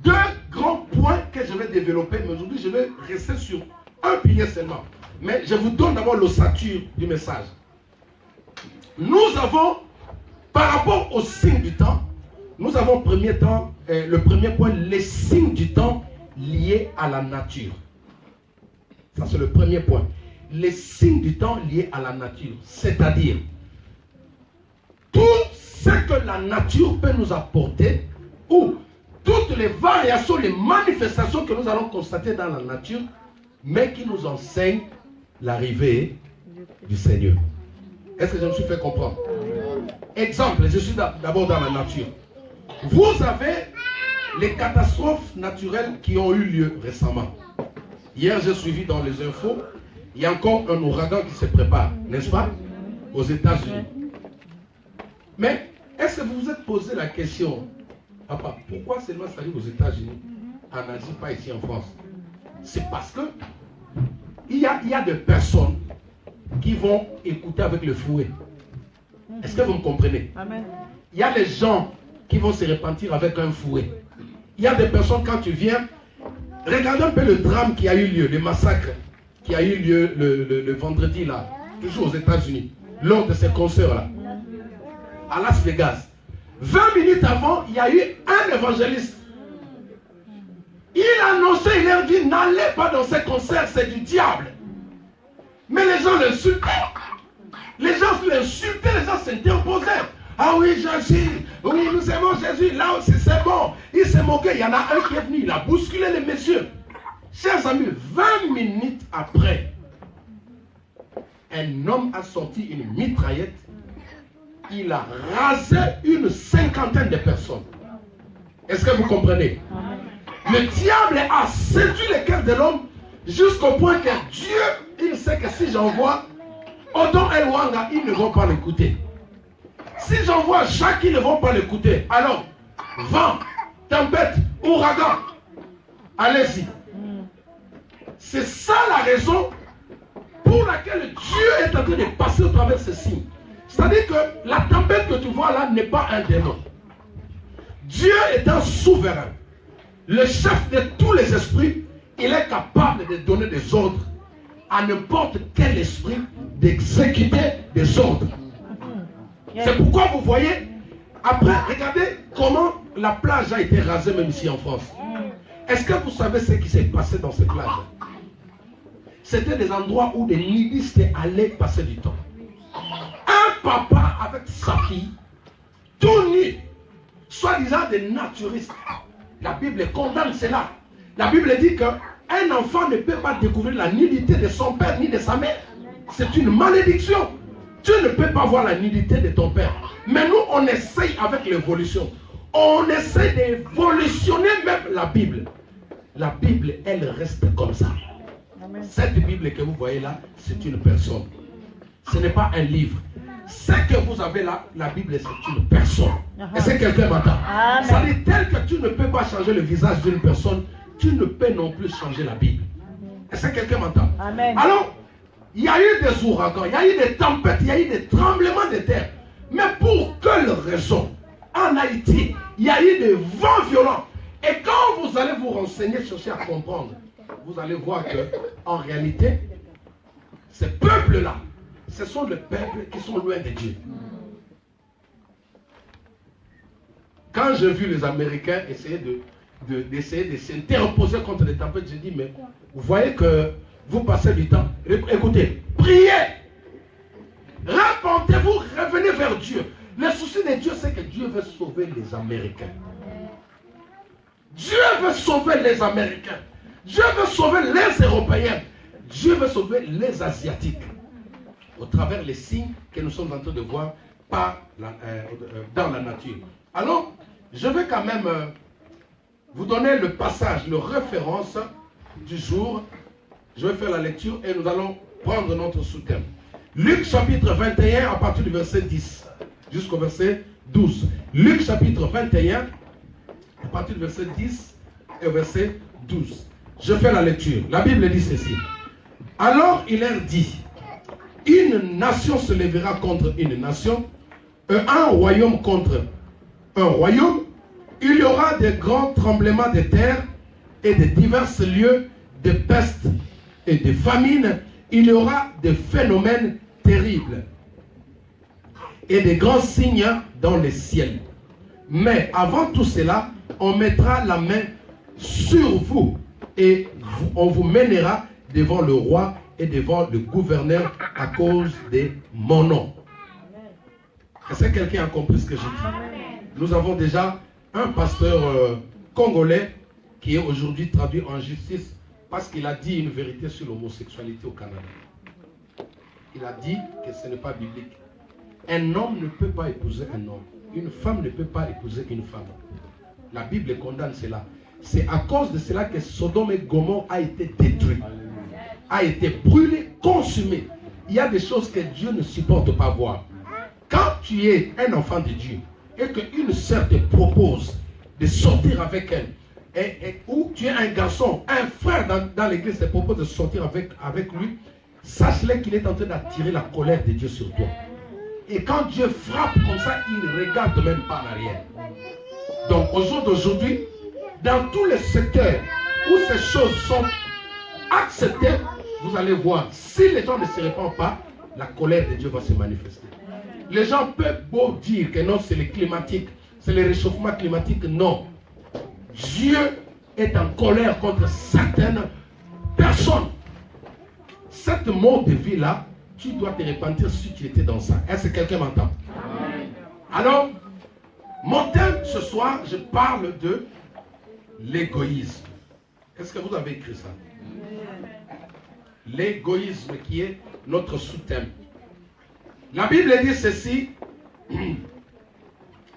Deux grands points que je vais développer, mais aujourd'hui je vais rester sur un pilier seulement. Mais je vous donne d'abord l'ossature du message. Nous avons, par rapport aux signes du temps, nous avons le premier point, les signes du temps liés à la nature. Ça c'est le premier point. Les signes du temps liés à la nature. C'est-à-dire, tout ce que la nature peut nous apporter, ou toutes les variations, les manifestations que nous allons constater dans la nature, mais qui nous enseignent l'arrivée du Seigneur. Est-ce que je me suis fait comprendre? Exemple, je suis d'abord dans la nature. Vous avez les catastrophes naturelles qui ont eu lieu récemment. Hier, j'ai suivi dans les infos, il y a encore un ouragan qui se prépare, n'est-ce pas? Aux États-Unis. Mais, est-ce que vous vous êtes posé la question, papa, pourquoi seulement ça arrive aux États-Unis, en Asie, pas ici en France? C'est parce que il y a des personnes qui vont écouter avec le fouet. Est-ce que vous me comprenez? Amen. Il y a les gens qui vont se repentir avec un fouet. Il y a des personnes, quand tu viens, regarde un peu le drame qui a eu lieu, le massacre qui a eu lieu le vendredi là, toujours aux États-Unis, lors de ces concerts-là, à Las Vegas. 20 minutes avant, il y a eu un évangéliste. Il annonçait, il leur dit, n'allez pas dans ces concerts, c'est du diable. Mais les gens l'insultaient. Les gens l'insultaient, les gens s'interposaient. Ah oui, Jésus, oui, nous aimons Jésus, là aussi c'est bon. Il s'est moqué, il y en a un qui est venu, il a bousculé les messieurs. Chers amis, 20 minutes après, un homme a sorti une mitraillette. Il a rasé une cinquantaine de personnes. Est-ce que vous comprenez? Le diable a séduit le cœur de l'homme jusqu'au point que Dieu, il sait que si j'envoie Odon El Wanga, ils ne vont pas l'écouter. Si j'envoie Jacques, ils ne vont pas l'écouter. Alors, vent, tempête, ouragan, allez-y. C'est ça la raison pour laquelle Dieu est en train de passer au travers de ces signes. C'est-à-dire que la tempête que tu vois là n'est pas un démon. Dieu est un souverain. Le chef de tous les esprits, il est capable de donner des ordres à n'importe quel esprit d'exécuter des ordres. C'est pourquoi vous voyez, après, regardez comment la plage a été rasée même ici en France. Est-ce que vous savez ce qui s'est passé dans ces plages? C'était des endroits où des nudistes allaient passer du temps. Un papa avec sa fille, tout nu, soi-disant des naturistes. La Bible condamne cela. La Bible dit qu'un enfant ne peut pas découvrir la nudité de son père ni de sa mère. C'est une malédiction. Tu ne peux pas voir la nudité de ton père. Mais nous, on essaye avec l'évolution. On essaie d'évolutionner même la Bible. La Bible, elle reste comme ça. Cette Bible que vous voyez là, c'est une personne. Ce n'est pas un livre. Ce que vous avez là, la Bible, c'est une personne. Est-ce que quelqu'un m'entend? Ça dit tel que tu ne peux pas changer le visage d'une personne, tu ne peux non plus changer la Bible. Est-ce que quelqu'un m'entend? Alors, il y a eu des ouragans, il y a eu des tempêtes, il y a eu des tremblements de terre. Mais pour quelle raison? En Haïti, il y a eu des vents violents. Et quand vous allez vous renseigner, chercher à comprendre, vous allez voir que, en réalité, ces peuples-là, ce sont les peuples qui sont loin de Dieu. Quand j'ai vu les Américains essayer de s'interposer contre les tempêtes, j'ai dit, mais vous voyez que vous passez du temps. Écoutez, priez. Repentez-vous, revenez vers Dieu. Le souci de Dieu, c'est que Dieu veut sauver les Américains. Dieu veut sauver les Américains. Dieu veut sauver les Européens. Dieu veut sauver les Asiatiques. Au travers les signes que nous sommes en train de voir dans la nature. Alors, je vais quand même vous donner le passage, le référence du jour. Je vais faire la lecture et nous allons prendre notre sous-thème. Luc chapitre 21 à partir du verset 10 jusqu'au verset 12. Luc chapitre 21 à partir du verset 10 et au verset 12. Je fais la lecture. La Bible dit ceci. Alors il leur dit, une nation se lèvera contre une nation, un royaume contre un royaume. Il y aura de grands tremblements de terre et de divers lieux de peste et de famine. Il y aura des phénomènes terribles et des grands signes dans le ciel. Mais avant tout cela, on mettra la main sur vous et on vous mènera devant le roi et devant le gouverneur à cause de mon nom. Est-ce que quelqu'un a compris ce que je dis? Nous avons déjà un pasteur congolais qui est aujourd'hui traduit en justice parce qu'il a dit une vérité sur l'homosexualité au Canada. Il a dit que ce n'est pas biblique. Un homme ne peut pas épouser un homme. Une femme ne peut pas épouser une femme. La Bible condamne cela. C'est à cause de cela que Sodome et Gomorrhe a été détruit, a été brûlé, consumé. Il y a des choses que Dieu ne supporte pas voir. Quand tu es un enfant de Dieu et qu'une sœur te propose de sortir avec elle, ou tu es un garçon, un frère dans l'église te propose de sortir avec lui, sache-le qu'il est en train d'attirer la colère de Dieu sur toi. Et quand Dieu frappe comme ça, il ne regarde même pas en arrière. Donc au jour d'aujourd'hui, dans tous les secteurs où ces choses sont acceptées, vous allez voir, si les gens ne se répandent pas, la colère de Dieu va se manifester. Les gens peuvent beau dire que non, c'est le climatique, c'est le réchauffement climatique. Non. Dieu est en colère contre certaines personnes. Cette mode de vie-là, tu dois te repentir si tu étais dans ça. Est-ce que quelqu'un m'entend? Alors, mon thème ce soir, je parle de l'égoïsme. Est-ce que vous avez écrit ça? L'égoïsme qui est notre sous-thème. La Bible dit ceci.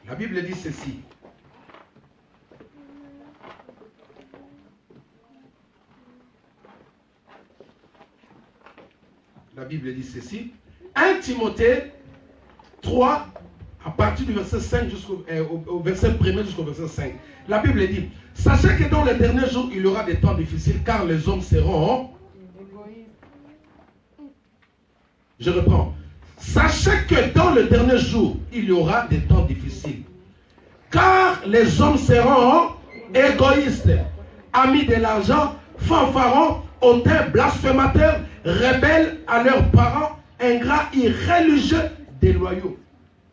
La Bible dit ceci. La Bible dit ceci. 1 Timothée 3, à partir du verset 5 au verset 1er jusqu'au verset 5. La Bible dit, sachez que dans les derniers jours, il y aura des temps difficiles, car les hommes seront... Je reprends. Sachez que dans le dernier jour, il y aura des temps difficiles. Car les hommes seront égoïstes, amis de l'argent, fanfarons, hautains, blasphémateurs, rebelles à leurs parents, ingrats, irréligieux, déloyaux.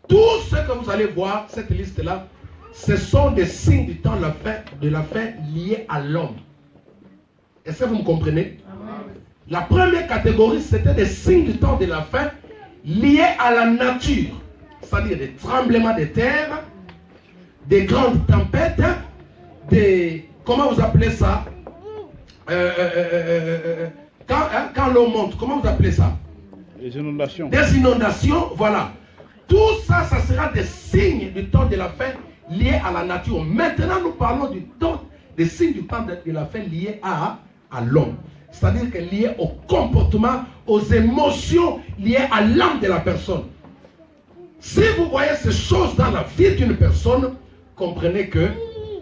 Tout ce que vous allez voir, cette liste-là, ce sont des signes du temps de la fin liés à l'homme. Est-ce que vous me comprenez? La première catégorie, c'était des signes du temps de la fin liés à la nature. C'est-à-dire des tremblements de terre, des grandes tempêtes, des... Comment vous appelez ça? Quand l'eau monte, comment vous appelez ça? Les inondations. Des inondations, voilà. Tout ça, ça sera des signes du temps de la fin liés à la nature. Maintenant, nous parlons du temps, des signes du temps de la fin liés à l'homme. C'est-à-dire que liés au comportement, aux émotions liées à l'âme de la personne. Si vous voyez ces choses dans la vie d'une personne, comprenez que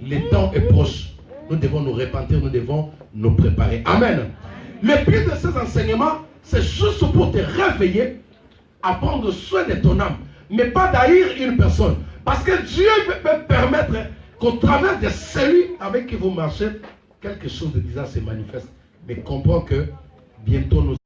le temps est proche. Nous devons nous repentir, nous devons nous préparer. Amen. Le but de ces enseignements, c'est juste pour te réveiller, à prendre soin de ton âme, mais pas d'haïr une personne. Parce que Dieu peut permettre qu'au travers de celui avec qui vous marchez, quelque chose de bizarre se manifeste. Mais comprends que bientôt nous...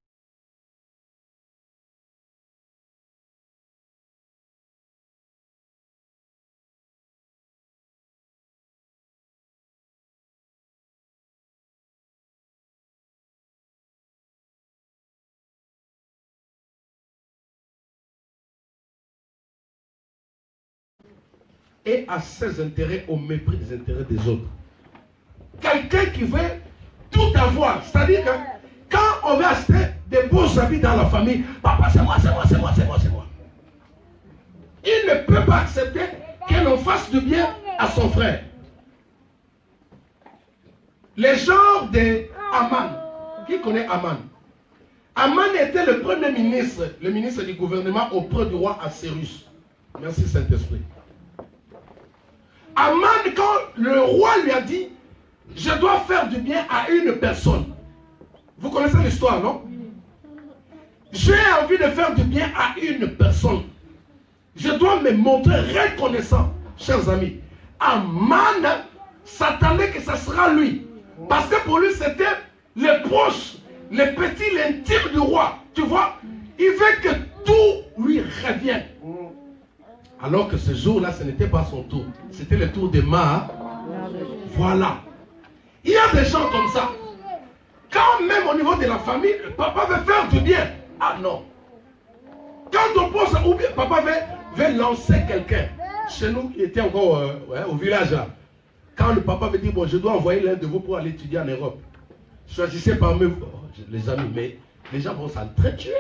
Et à ses intérêts au mépris des intérêts des autres. Quelqu'un qui veut tout avoir, c'est-à-dire que quand on veut acheter des beaux habits dans la famille, papa c'est moi, c'est moi, c'est moi, c'est moi, c'est moi. Il ne peut pas accepter que l'on fasse du bien à son frère. Les genres de Aman, qui connaît Aman? Aman était le premier ministre, le ministre du gouvernement auprès du roi Assyrus. Merci Saint-Esprit. Aman, quand le roi lui a dit, je dois faire du bien à une personne. Vous connaissez l'histoire, non? J'ai envie de faire du bien à une personne. Je dois me montrer reconnaissant, chers amis. Aman s'attendait que ce sera lui. Parce que pour lui, c'était les proches, les petits, l'intime du roi. Tu vois, il veut que tout lui revienne. Alors que ce jour-là, ce n'était pas son tour. C'était le tour de Voilà. Il y a des gens comme ça. Quand même au niveau de la famille, le papa veut faire du bien. Ah non. Quand on pense, ou bien papa veut lancer quelqu'un. Chez nous, qui était encore au village là. Quand le papa veut dire, bon, je dois envoyer l'un de vous pour aller étudier en Europe. Choisissez parmi vous, les amis, mais les gens vont s'entretuer.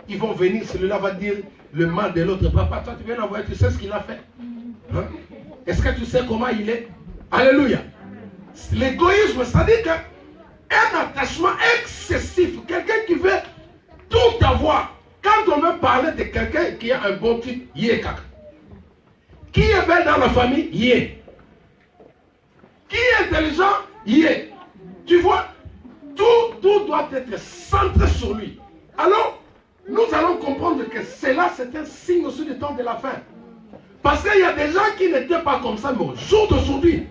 Ils vont venir, celui-là va dire le mal de l'autre. Papa, toi tu viens l'envoyer, tu sais ce qu'il a fait? Hein? Est-ce que tu sais comment il est? Alléluia. L'égoïsme, c'est-à-dire qu'un attachement excessif, quelqu'un qui veut tout avoir. Quand on veut parler de quelqu'un qui a un bon type, yé kaka. Qui est belle dans la famille, yé. Qui est intelligent, yé. Tu vois, tout doit être centré sur lui. Alors, nous allons comprendre comprendre que cela, c'est un signe aussi du temps de la fin. Parce qu'il y a des gens qui n'étaient pas comme ça, mais au jour d'aujourd'hui,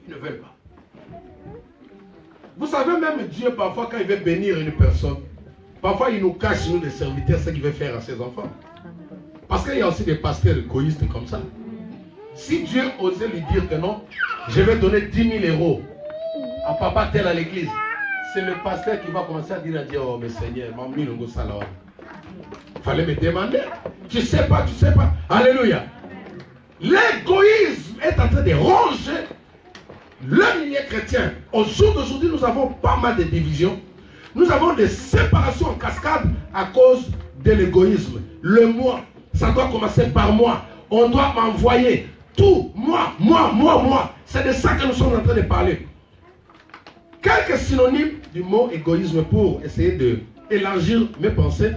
ils ne veulent pas. Vous savez, même Dieu, parfois, quand il veut bénir une personne, parfois, il nous cache, nous, les serviteurs, ce qu'il veut faire à ses enfants. Parce qu'il y a aussi des pasteurs égoïstes comme ça. Si Dieu osait lui dire que non, je vais donner 10 000 euros à papa tel à l'église, c'est le pasteur qui va commencer à dire à Dieu, oh, mais Seigneur, il fallait me demander. Tu sais pas, tu sais pas. Alléluia. L'égoïsme est en train de ronger le milieu chrétien. Au jour d'aujourd'hui, nous avons pas mal de divisions. Nous avons des séparations en cascade à cause de l'égoïsme. Le moi, ça doit commencer par moi. On doit m'envoyer tout, moi. C'est de ça que nous sommes en train de parler. Quelques synonymes du mot égoïsme pour essayer d'élargir mes pensées.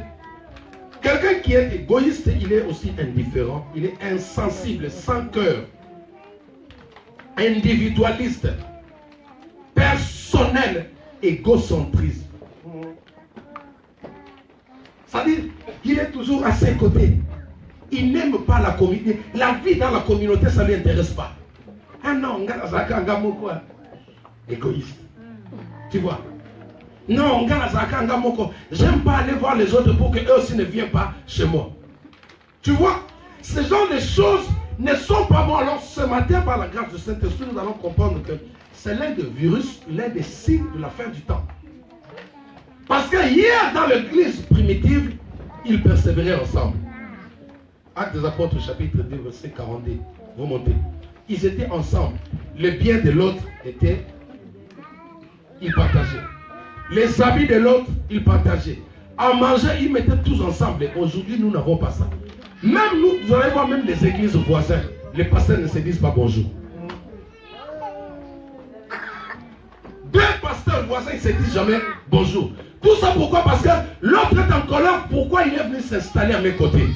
Quelqu'un qui est égoïste, il est aussi indifférent, il est insensible, sans cœur, individualiste, personnel, égocentrisme. C'est-à-dire, il est toujours à ses côtés. Il n'aime pas la communauté. La vie dans la communauté, ça ne lui intéresse pas. Ah non, quoi? Égoïste. Tu vois? Non, j'aime pas aller voir les autres pour qu'eux aussi ne viennent pas chez moi. Tu vois? Ce genre de choses ne sont pas bons. Alors ce matin, par la grâce du Saint-Esprit, nous allons comprendre que c'est l'un des virus, l'un des signes de la fin du temps. Parce que hier, dans l'église primitive, ils persévéraient ensemble. Actes des Apôtres, chapitre 2, verset 42. Vous montez. Ils étaient ensemble. Le bien de l'autre était... Ils partageaient. Les habits de l'autre, ils partageaient. En mangeant, ils mettaient tous ensemble. Et aujourd'hui, nous n'avons pas ça. Même nous, vous allez voir même les églises voisines. Les pasteurs ne se disent pas bonjour. Deux pasteurs voisins, ils ne se disent jamais bonjour. Tout ça pourquoi? Parce que l'autre est en colère. Pourquoi il est venu s'installer à mes côtés?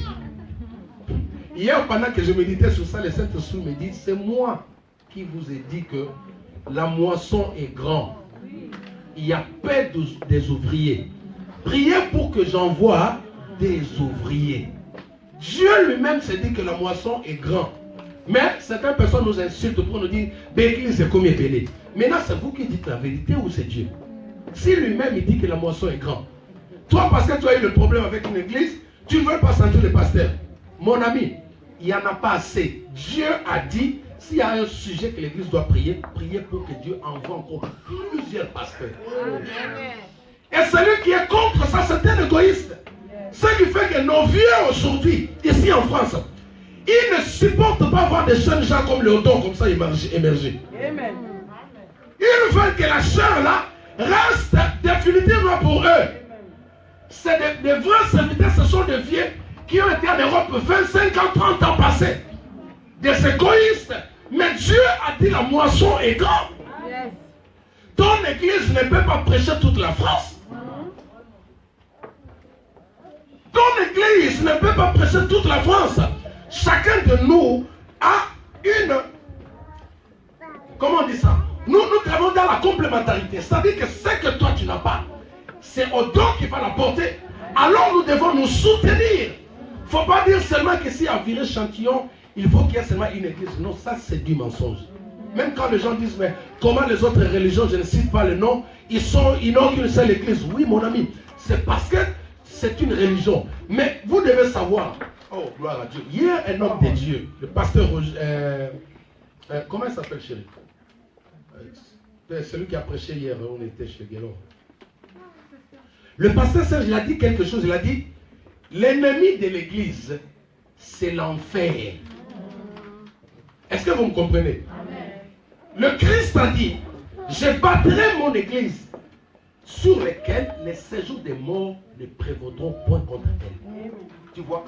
Hier, pendant que je méditais sur ça, le Saint-Esprit me dit, c'est moi qui vous ai dit que la moisson est grande. Il y a peu des ouvriers. Priez pour que j'envoie des ouvriers. Dieu lui-même se dit que la moisson est grande. Mais certaines personnes nous insultent pour nous dire, l'église est comme épelée. Maintenant, c'est vous qui dites la vérité ou c'est Dieu? Si lui-même il dit que la moisson est grande, toi parce que tu as eu le problème avec une église, tu ne veux pas sentir le pasteur. Mon ami, il n'y en a pas assez. Dieu a dit, s'il y a un sujet que l'église doit prier, priez pour que Dieu envoie encore plusieurs pasteurs. Et celui qui est contre ça, c'est un égoïste. Ce qui fait que nos vieux aujourd'hui, ici en France, ils ne supportent pas voir des jeunes gens comme Léodon, comme ça émerger. Amen. Ils veulent que la chair là reste définitivement pour eux. C'est des vrais serviteurs, ce sont des vieux qui ont été en Europe 25 ans, 30 ans passés. Des égoïstes. Mais Dieu a dit la moisson est grande. Yes. Ton église ne peut pas prêcher toute la France. Ton église ne peut pas prêcher toute la France. Chacun de nous a une... Comment on dit ça? Nous travaillons dans la complémentarité. C'est-à-dire que ce que toi tu n'as pas, c'est au don qui va l'apporter. Alors nous devons nous soutenir. Il ne faut pas dire seulement que si à Viry-Chantillon, il faut qu'il y ait seulement une église. Non, ça c'est du mensonge. Même quand les gens disent, mais comment les autres religions, je ne cite pas le nom, ils n'ont qu'une seule église. Oui mon ami, c'est parce que c'est une religion. Mais vous devez savoir, oh gloire à Dieu, hier un homme de Dieu, le pasteur comment il s'appelle chérie? Celui qui a prêché hier, on était chez Guélon. Le pasteur Serge, il a dit quelque chose, il a dit, l'ennemi de l'église, c'est l'enfer. Est-ce que vous me comprenez? Amen. Le Christ a dit, je bâtirai mon église sur lesquelles les séjours des morts ne prévaudront point contre elle. Tu vois?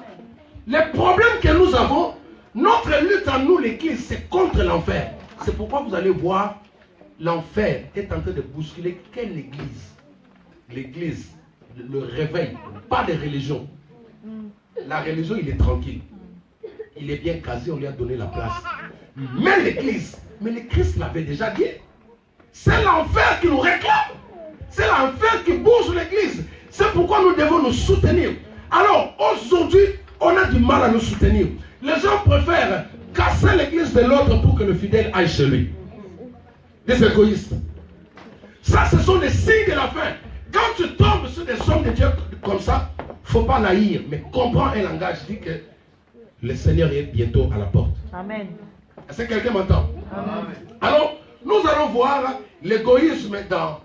Les problèmes que nous avons, notre lutte en nous, l'église, c'est contre l'enfer. C'est pourquoi vous allez voir, l'enfer est en train de bousculer quelle église? L'église, le réveil, pas de religion. La religion, il est tranquille. Il est bien casé, on lui a donné la place. Mais l'église, mais le Christ l'avait déjà dit. C'est l'enfer qui nous réclame. C'est l'enfer qui bouge l'église. C'est pourquoi nous devons nous soutenir. Alors, aujourd'hui, on a du mal à nous soutenir. Les gens préfèrent casser l'église de l'autre pour que le fidèle aille chez lui. Des égoïstes. Ça, ce sont des signes de la fin. Quand tu tombes sur des hommes de Dieu comme ça, il ne faut pas l'haïr, mais comprends un langage. Dis que le Seigneur est bientôt à la porte. Amen. Est-ce que quelqu'un m'entend? Alors, nous allons voir l'égoïsme dans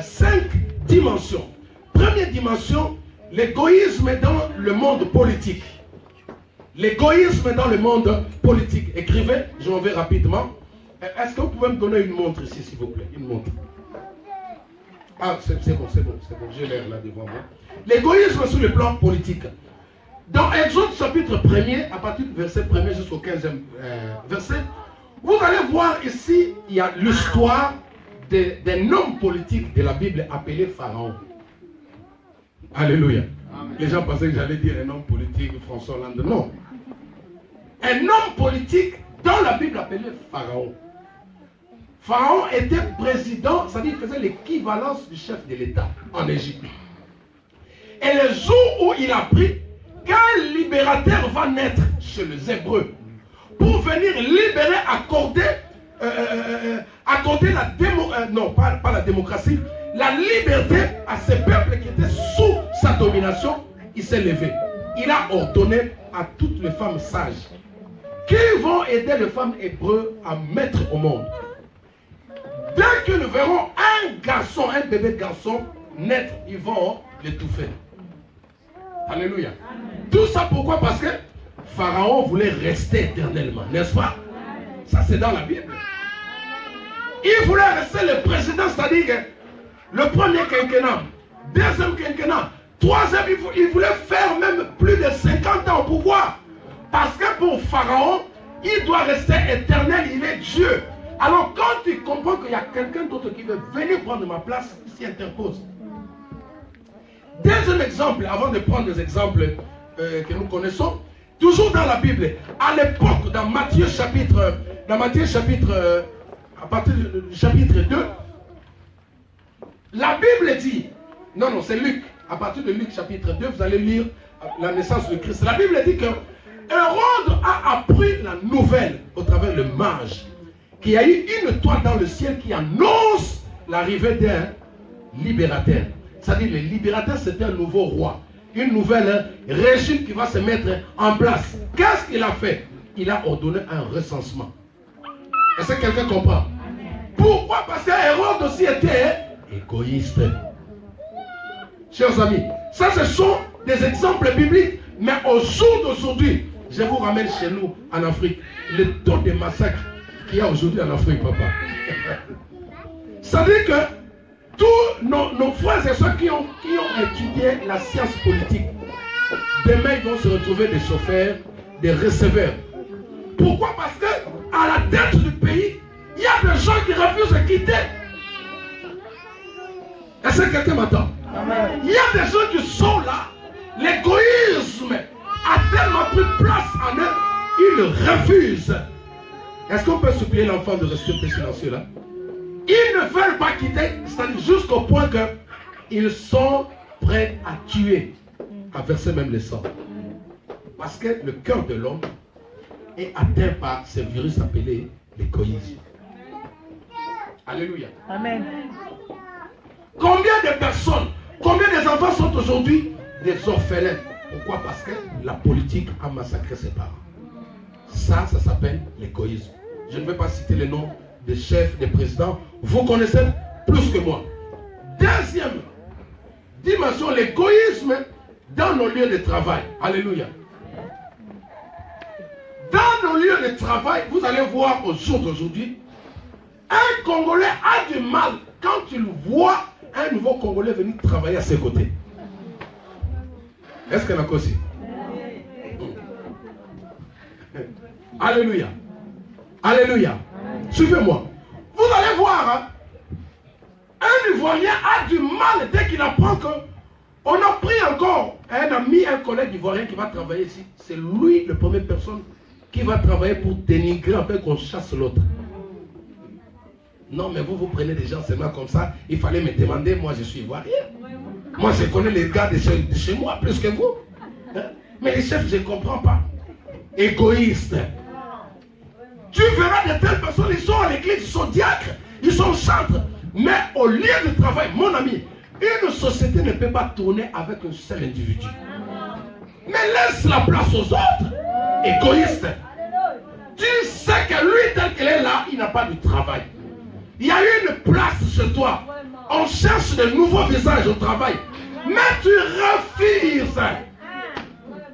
5 dimensions. Première dimension, l'égoïsme dans le monde politique. L'égoïsme dans le monde politique. Écrivez, je m'en vais rapidement. Est-ce que vous pouvez me donner une montre ici, s'il vous plaît? Une montre. Ah, c'est bon. J'ai l'air là devant moi. L'égoïsme sur le plan politique. Dans Exode chapitre 1er, à partir du verset 1er jusqu'au 15e verset, vous allez voir ici, il y a l'histoire d'un homme politique de la Bible appelé Pharaon. Alléluia. Amen. Les gens pensaient que j'allais dire un homme politique, François Hollande. Non. Un homme politique dans la Bible appelé Pharaon. Pharaon était président, c'est-à-dire qu'il faisait l'équivalence du chef de l'État en Égypte. Et le jour où il a appris qu'un libérateur va naître chez les Hébreux pour venir libérer, accorder la pas la démocratie, la liberté à ces peuples qui étaient sous sa domination, il s'est levé. Il a ordonné à toutes les femmes sages qui vont aider les femmes hébreues à mettre au monde. Dès que nous verrons un bébé garçon naître, ils vont l'étouffer. Alléluia. Amen. Tout ça pourquoi? Parce que Pharaon voulait rester éternellement, n'est-ce pas? Ça c'est dans la Bible. Il voulait rester le président, c'est-à-dire le premier quinquennat, deuxième quinquennat, troisième, il voulait faire même plus de 50 ans au pouvoir. Parce que pour Pharaon, il doit rester éternel, il est Dieu. Alors quand il comprend qu'il y a quelqu'un d'autre qui veut venir prendre ma place, il s'y interpose. Deuxième exemple, avant de prendre des exemples que nous connaissons, toujours dans la Bible, à l'époque, dans Matthieu chapitre, à partir du chapitre 2, la Bible dit, non, c'est Luc, à partir de Luc chapitre 2, vous allez lire la naissance de Christ. La Bible dit que Hérode a appris la nouvelle au travers le mage, qu'il y a eu une étoile dans le ciel qui annonce l'arrivée d'un libérateur. C'est-à-dire le libérateur, c'était un nouveau roi, une nouvelle régime qui va se mettre en place. Qu'est-ce qu'il a fait? Il a ordonné un recensement. Est-ce que quelqu'un comprend? Pourquoi? Parce qu'Hérode aussi était égoïste. Chers amis, ça ce sont des exemples bibliques, mais au jour d'aujourd'hui, je vous ramène chez nous en Afrique, le taux de massacre qu'il y a aujourd'hui en Afrique, papa. Ça veut dire que tous nos frères et soeurs qui ont étudié la science politique, demain ils vont se retrouver des chauffeurs, des receveurs. Pourquoi? Parce que à la tête du pays, il y a des gens qui refusent de quitter. Est-ce que quelqu'un m'entend? Il y a des gens qui sont là. L'égoïsme a tellement pris place en eux, ils refusent. Est-ce qu'on peut supplier l'enfant de rester plus silencieux là? Ils ne veulent pas quitter, c'est-à-dire jusqu'au point qu'ils sont prêts à tuer, à verser même le sang. Parce que le cœur de l'homme est atteint par ce virus appelé l'égoïsme. Alléluia. Amen. Combien de personnes, combien des enfants sont aujourd'hui des orphelins? Pourquoi? Parce que la politique a massacré ses parents. Ça s'appelle l'égoïsme. Je ne vais pas citer les noms des chefs, des présidents. Vous connaissez plus que moi. Deuxième dimension, l'égoïsme dans nos lieux de travail. Alléluia. Dans nos lieux de travail, vous allez voir au jour d'aujourd'hui, un Congolais a du mal quand il voit un nouveau Congolais venir travailler à ses côtés. Est-ce qu'il y en a aussi? Alléluia. Alléluia. Suivez-moi. Vous allez voir, un Ivoirien a du mal dès qu'il apprend qu'on a pris encore un ami, un collègue ivoirien qui va travailler ici. C'est lui, la première personne, qui va travailler pour dénigrer afin qu'on chasse l'autre. Non, mais vous prenez des gens seulement comme ça. Il fallait me demander, moi je suis ivoirien. Moi je connais les gars de chez moi plus que vous. Mais les chefs, je ne comprends pas. Égoïste. Tu verras de telles personnes, ils sont à l'église, ils sont diacres, ils sont chantres. Mais au lieu de travail, mon ami, une société ne peut pas tourner avec un seul individu. Mais laisse la place aux autres. Égoïste. Tu sais que lui, tel qu'il est là, il n'a pas de travail. Il y a une place chez toi. On cherche de nouveaux visages au travail. Mais tu refuses.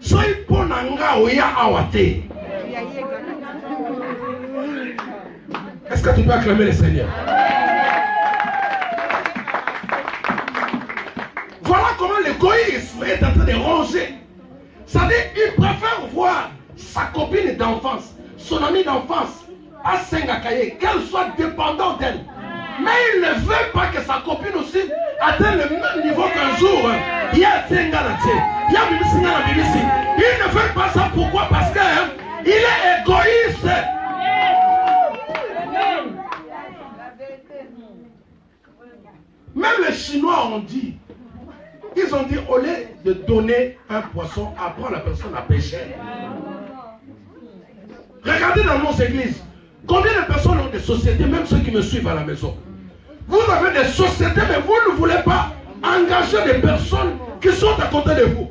Sois ponanga oya awate. Est-ce que tu peux acclamer le Seigneur? Voilà comment l'égoïsme est en train de ronger. C'est-à-dire, il préfère voir sa copine d'enfance, son amie d'enfance, à Sengakaye, qu'elle soit dépendante d'elle. Mais il ne veut pas que sa copine aussi atteigne le même niveau qu'un jour. Il y a Sengalati, il y a Bibisi dans la Bibisi. Il ne veut pas ça. Pourquoi? Parce qu'il est égoïste. Même les Chinois ont dit, ils ont dit, au lieu de donner un poisson, apprends la personne à pêcher. Regardez dans nos églises, combien de personnes ont des sociétés, même ceux qui me suivent à la maison. Vous avez des sociétés, mais vous ne voulez pas engager des personnes qui sont à côté de vous.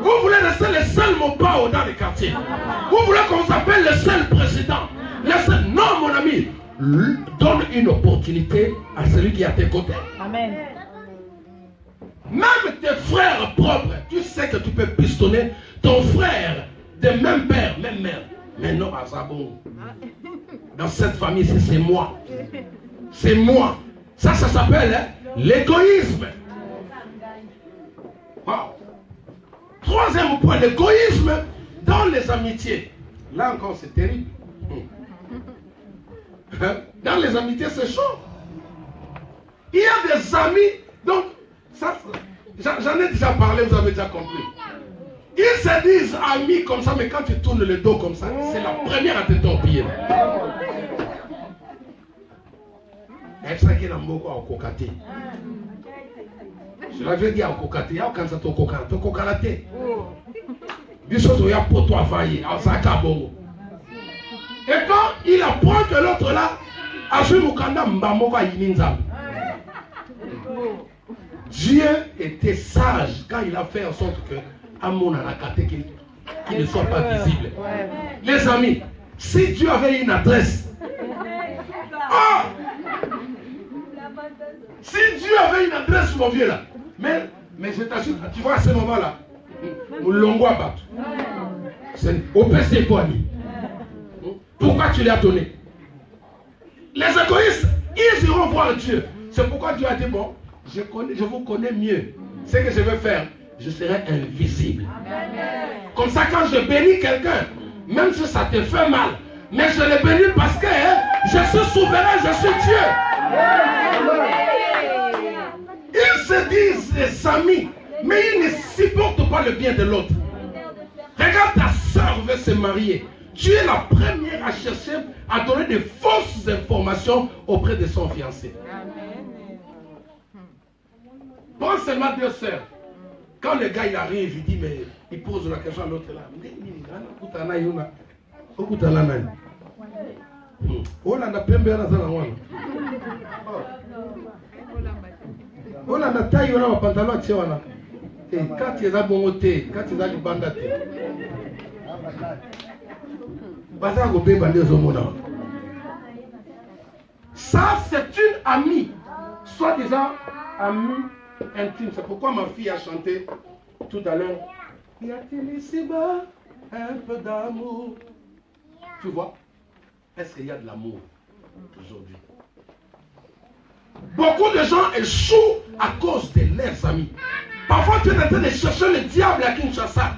Vous voulez rester le seul mopao dans les quartiers. Vous voulez qu'on s'appelle le seul président. Non, mon ami, donne une opportunité à celui qui est à tes côtés. Amen. Même tes frères propres, tu sais que tu peux pistonner ton frère de même père, même mère. Mais non, Azabon. Dans cette famille, c'est moi. C'est moi. Ça s'appelle l'égoïsme. Wow. Troisième point, l'égoïsme dans les amitiés. Là encore, c'est terrible. Dans les amitiés, c'est chaud. Il y a des amis, donc, j'en ai déjà parlé, vous avez déjà compris. Ils se disent amis comme ça, mais quand tu tournes le dos comme ça, c'est la première à te torpiller. Je l'avais dit à Kokate, quand ça te Kokate. Et quand il apprend que l'autre là a joué Mukanda Mbamoka Yininza. Dieu était sage quand il a fait en sorte que Amon Anakate qui ne soit pas visible. Les amis, si Dieu avait une adresse, si Dieu avait une adresse, mon vieux là, mais je t'assure, tu vois à ce moment-là, Moulongwa c'est au PC Poani. Pourquoi tu l'as donné? Les égoïstes, ils iront voir Dieu. C'est pourquoi Dieu a dit, bon, je vous connais mieux. Ce que je vais faire, je serai invisible. Comme ça, quand je bénis quelqu'un, même si ça te fait mal, mais je le bénis parce que je suis souverain, je suis Dieu. Ils se disent des amis, mais ils ne supportent pas le bien de l'autre. Regarde, ta soeur veut se marier. Tu es la première à chercher à donner de fausses informations auprès de son fiancé. Prends seulement deux sœurs. Quand le gars il arrive, il dit, mais il pose la question à l'autre là. Ça, c'est une amie, soi-disant amie intime. C'est pourquoi ma fille a chanté tout à l'heure. Y a-t-il ici-bas un peu d'amour? Tu vois, est-ce qu'il y a de l'amour aujourd'hui? Beaucoup de gens échouent à cause de leurs amis. Parfois, tu es en train de chercher le diable à Kinshasa.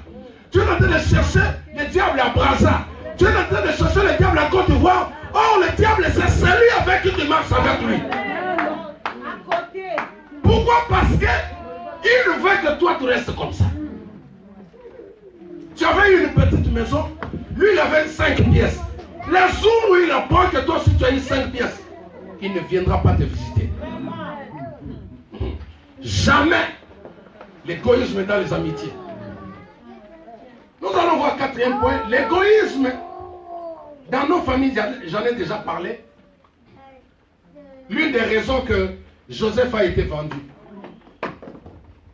Tu es en train de chercher le diable à Brazza. Tu es en train de chercher le diable à Côte d'Ivoire. Or, le diable, c'est celui avec qui tu marches avec lui. Pourquoi? Parce qu'il veut que toi, tu restes comme ça. Tu avais une petite maison. Lui, il avait 5 pièces. Le jour où il apprend que toi, si tu as eu 5 pièces, il ne viendra pas te visiter. Jamais l'égoïsme dans les amitiés. Nous allons voir quatrième point, l'égoïsme. Dans nos familles, j'en ai déjà parlé. L'une des raisons que Joseph a été vendu.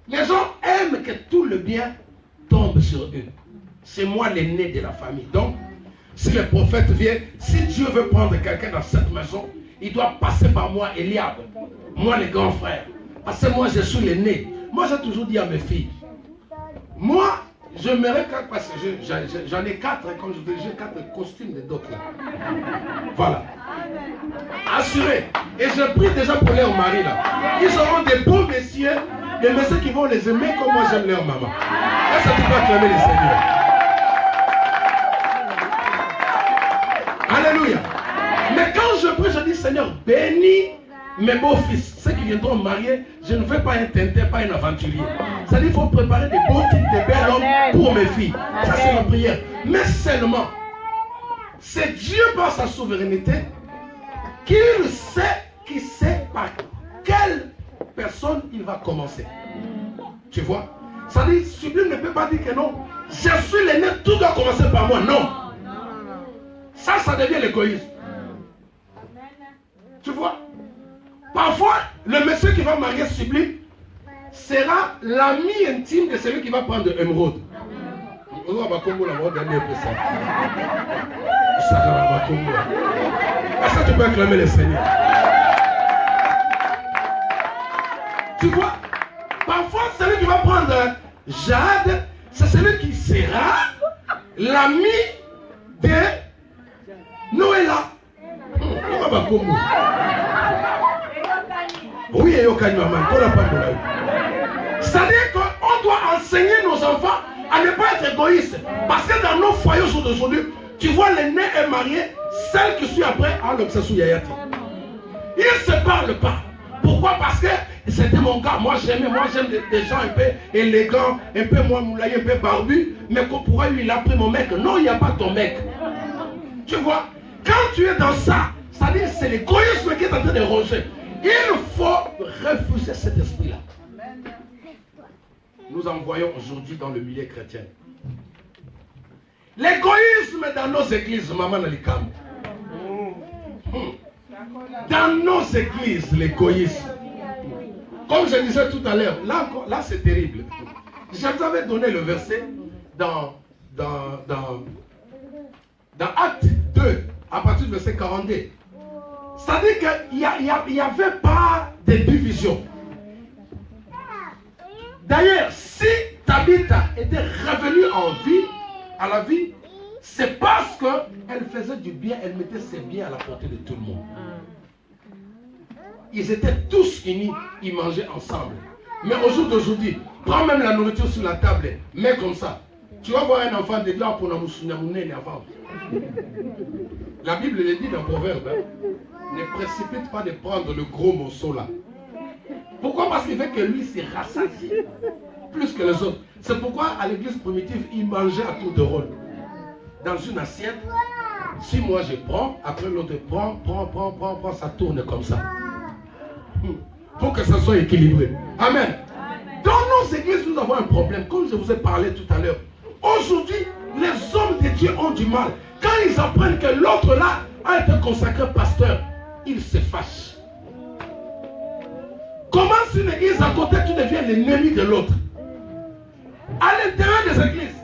Les gens aiment que tout le bien tombe sur eux. C'est moi l'aîné de la famille. Donc, si le prophète vient, si Dieu veut prendre quelqu'un dans cette maison, il doit passer par moi, Eliab. Moi, le grand frère. Parce que moi, je suis l'aîné. Moi, j'ai toujours dit à mes filles, moi, je m'aimerais, parce que j'en ai 4, comme je dis, j'ai 4 costumes de d'autres là. Voilà. Assuré. Et je prie déjà pour leur mari là. Ils seront des beaux messieurs, des messieurs qui vont les aimer comme moi j'aime leur maman. Est-ce que tu peux acclamer le Seigneur? Alléluia. Mais quand je prie, je dis Seigneur, bénis mes beaux-fils, ceux qui viendront marier. Je ne veux pas un tintin, pas un aventurier. C'est-à-dire qu'il faut préparer des beaux types, des belles hommes pour mes filles. Ça c'est ma prière. Mais seulement, c'est Dieu par sa souveraineté qui sait par quelle personne il va commencer. Tu vois? Ça dit, Sublime ne peut pas dire que non. Je suis l'aîné, tout doit commencer par moi. Non. Ça devient l'égoïsme. Tu vois? Parfois, le monsieur qui va marier Sublime sera l'ami intime de celui qui va prendre Émeraude. Est-ce que tu peux acclamer le Seigneur? Tu vois? Parfois, celui qui va prendre Jade, c'est celui qui sera l'ami de Noëlla. Oui, c'est-à-dire qu'on doit enseigner nos enfants à ne pas être égoïstes. Parce que dans nos foyers aujourd'hui, tu vois l'aîné est marié, celle qui suit après a l'obsession Yayati. Ils ne se parlent pas. Pourquoi? Parce que c'était mon gars. Moi j'aime des gens un peu élégants, un peu moins moulaillés, un peu barbus. Mais pourquoi lui il a pris mon mec? Non, il n'y a pas ton mec. Tu vois? Quand tu es dans ça, c'est-à-dire c'est l'égoïsme qui est en train de ronger. Il faut refuser cet esprit-là. Nous en voyons aujourd'hui dans le milieu chrétien. L'égoïsme dans nos églises, Maman Nalikam. Dans nos églises, l'égoïsme. Comme je disais tout à l'heure, là c'est terrible. Je vous avais donné le verset dans Acte 2, à partir du verset 42. C'est-à-dire qu'il n'y avait pas de division. D'ailleurs, si Tabitha était revenue à la vie, c'est parce qu'elle faisait du bien, elle mettait ses biens à la portée de tout le monde. Ils étaient tous unis, ils mangeaient ensemble. Mais au jour d'aujourd'hui, prends même la nourriture sur la table, mets comme ça. Tu vas voir un enfant de là pour nous. La Bible le dit dans Proverbe, ne précipite pas de prendre le gros morceau là. Pourquoi? Parce qu'il fait que lui s'est rassasié plus que les autres. C'est pourquoi à l'église primitive, il mangeait à tour de rôle. Dans une assiette, si moi je prends, après l'autre prend, ça tourne comme ça. Pour que ça soit équilibré. Amen. Dans nos églises, nous avons un problème. Comme je vous ai parlé tout à l'heure. Aujourd'hui, les hommes de Dieu ont du mal. Quand ils apprennent que l'autre là a été consacré pasteur, ils se fâchent. Comment si une église à côté, tu deviens l'ennemi de l'autre? À l'intérieur des églises.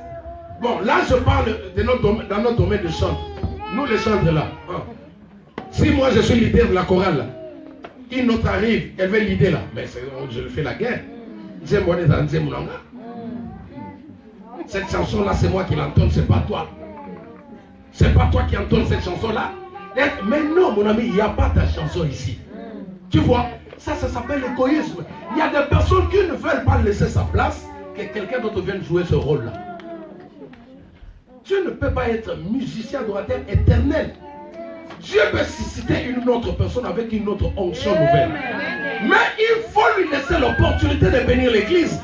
Bon, là je parle de dans notre domaine de chant. Nous les chantres là. Si moi je suis leader de la chorale là, une autre arrive, elle veut l'idée là. Mais je fais la guerre. Cette chanson là, c'est moi qui l'entends, c'est pas toi. C'est pas toi qui entends cette chanson là. Mais non mon ami, il n'y a pas ta chanson ici. Tu vois, ça s'appelle l'égoïsme. Il y a des personnes qui ne veulent pas laisser sa place, que quelqu'un d'autre vienne jouer ce rôle là. Tu ne peux pas être musicien adorateur éternel. Dieu peut susciter une autre personne avec une autre onction nouvelle. Mais il faut lui laisser l'opportunité de bénir l'église.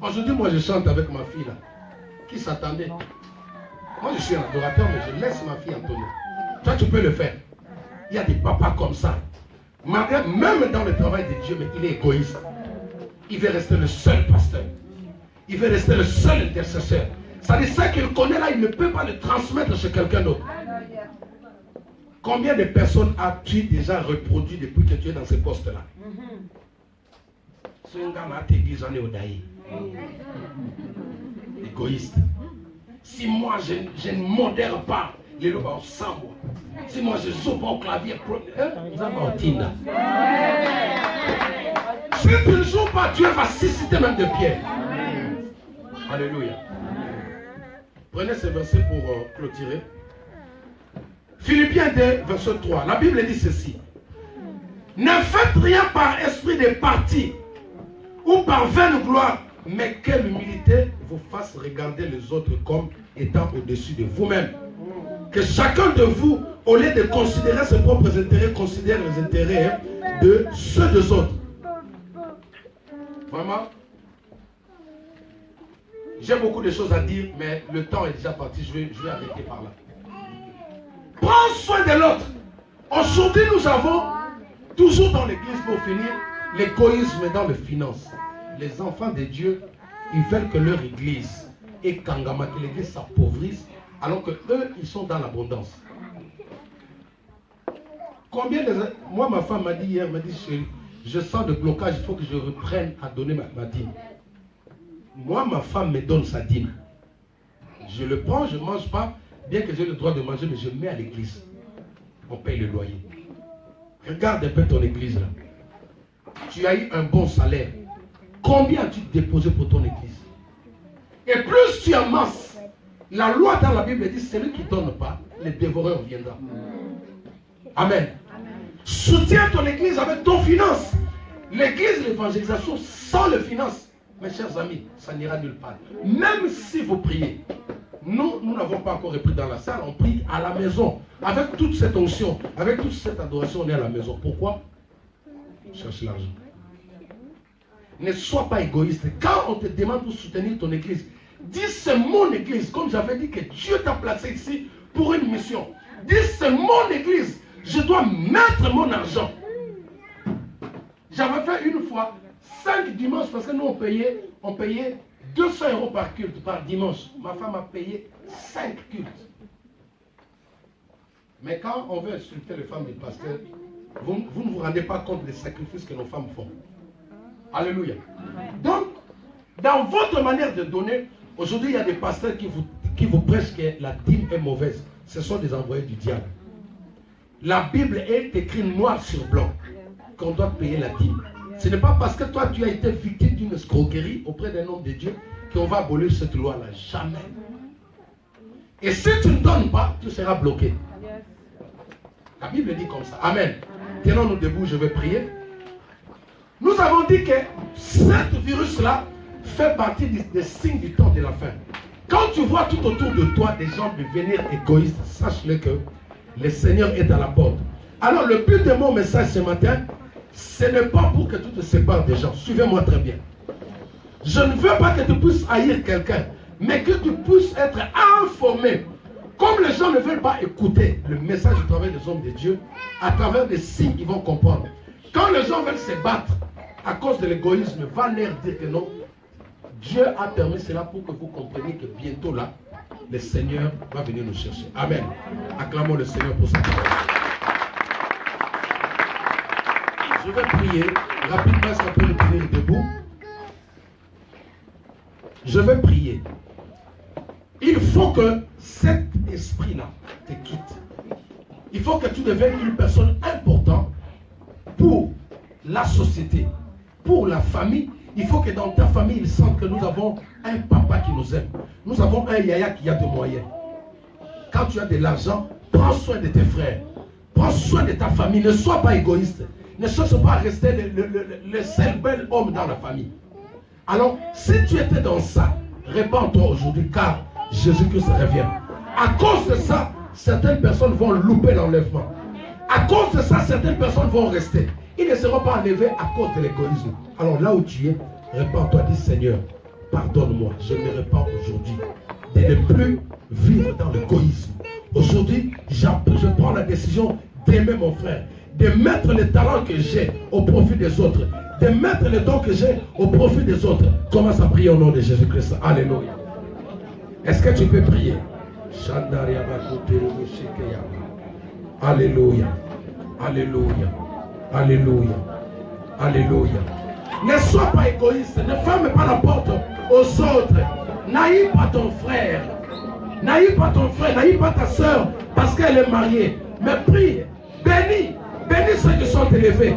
Aujourd'hui, moi je chante avec ma fille là. Qui s'attendait? Moi je suis un adorateur, mais je laisse ma fille entonner. Toi tu peux le faire. Il y a des papas comme ça. Même dans le travail de Dieu, mais il est égoïste. Il veut rester le seul pasteur. Il veut rester le seul intercesseur. C'est-à-dire, ce qu'il connaît là, il ne peut pas le transmettre chez quelqu'un d'autre. Combien de personnes as-tu déjà reproduit depuis que tu es dans ce poste-là? Égoïste. Si moi je ne modère pas les lois au sang, si moi je joue pas au clavier, si tu ne joues pas, Dieu va susciter même de pierres. Alléluia. Prenez ce verset pour clôturer. Philippiens 2, verset 3. La Bible dit ceci. Ne faites rien par esprit de parti ou par vaine gloire, mais que l'humilité vous fasse regarder les autres comme étant au-dessus de vous-même. Que chacun de vous, au lieu de considérer ses propres intérêts, considère les intérêts de ceux des autres. Vraiment, j'ai beaucoup de choses à dire, mais le temps est déjà parti. Je vais arrêter par là. Prends soin de l'autre. Aujourd'hui, nous avons toujours dans l'église, pour finir, l'égoïsme dans les finances. Les enfants de Dieu, ils veulent que leur église et Kangama, que l'église s'appauvrisse, alors que eux, ils sont dans l'abondance. Combien de... Moi, ma femme m'a dit hier, m'a dit, je sens de blocage, il faut que je reprenne à donner ma dîme. Moi, ma femme me donne sa dîme. Je le prends, je ne mange pas, bien que j'ai le droit de manger, mais je mets à l'église. On paye le loyer. Regarde un peu ton église là. Tu as eu un bon salaire. Combien as-tu déposé pour ton église? Et plus tu amasses, la loi dans la Bible dit, celui qui ne donne pas, le dévoreur viendra. Amen. Soutiens ton église avec ton finance. L'église, l'évangélisation, sans les finances, mes chers amis, ça n'ira nulle part. Même si vous priez, nous n'avons pas encore repris dans la salle, on prie à la maison. Avec toute cette onction, avec toute cette adoration, on est à la maison. Pourquoi? Cherche l'argent. Ne sois pas égoïste. Quand on te demande pour soutenir ton église, dis c'est mon église. Comme j'avais dit que Dieu t'a placé ici pour une mission. Dis c'est mon église. Je dois mettre mon argent. J'avais fait une fois 5 dimanches parce que nous on payait 200 € par culte, par dimanche. Ma femme a payé 5 cultes. Mais quand on veut insulter les femmes du pasteur, vous ne vous rendez pas compte des sacrifices que nos femmes font. Alléluia. Donc, dans votre manière de donner, aujourd'hui il y a des pasteurs qui vous prêchent que la dîme est mauvaise. Ce sont des envoyés du diable. La Bible est écrite noir sur blanc qu'on doit payer la dîme. Ce n'est pas parce que toi tu as été victime d'une escroquerie auprès d'un homme de Dieu qu'on va abolir cette loi-là. Jamais. Et si tu ne donnes pas, tu seras bloqué. La Bible dit comme ça. Amen. Tenons-nous debout, je vais prier. Nous avons dit que ce virus-là fait partie des signes du temps de la fin. Quand tu vois tout autour de toi des gens devenir égoïstes, sache-le que le Seigneur est à la porte. Alors le but de mon message ce matin, ce n'est pas pour que tu te sépares des gens. Suivez-moi très bien. Je ne veux pas que tu puisses haïr quelqu'un, mais que tu puisses être informé. Comme les gens ne veulent pas écouter le message du travail des hommes de Dieu, à travers des signes, ils vont comprendre. Quand les gens veulent se battre à cause de l'égoïsme, va leur dire que non. Dieu a permis cela pour que vous compreniez que bientôt là, le Seigneur va venir nous chercher. Amen. Acclamons le Seigneur pour sa parole. Je vais prier. Rapidement, ça peut nous tenir debout. Je vais prier. Il faut que cet esprit-là te quitte. Il faut que tu deviennes une personne importante pour la société, pour la famille. Il faut que dans ta famille, ils sentent que nous avons un papa qui nous aime. Nous avons un yaya qui a des moyens. Quand tu as de l'argent, prends soin de tes frères. Prends soin de ta famille. Ne sois pas égoïste. Ne cherche pas à rester le seul bel homme dans la famille. Alors, si tu étais dans ça, répands-toi aujourd'hui, car Jésus-Christ revient. À cause de ça, certaines personnes vont louper l'enlèvement. À cause de ça, certaines personnes vont rester. Ils ne seront pas enlevés à cause de l'égoïsme. Alors là où tu es, répands-toi, dis Seigneur, pardonne-moi, je me répands aujourd'hui de ne plus vivre dans l'égoïsme. Aujourd'hui, je prends la décision d'aimer mon frère, de mettre les talents que j'ai au profit des autres, de mettre les dons que j'ai au profit des autres. Commence à prier au nom de Jésus-Christ. Alléluia. Est-ce que tu peux prier? Alléluia. Alléluia. Alléluia. Alléluia. Ne sois pas égoïste. Ne ferme pas la porte aux autres. N'haïs pas ton frère. N'haïs pas ton frère. N'haïs pas ta soeur parce qu'elle est mariée. Mais prie. Bénis. Bénis ceux qui sont élevés.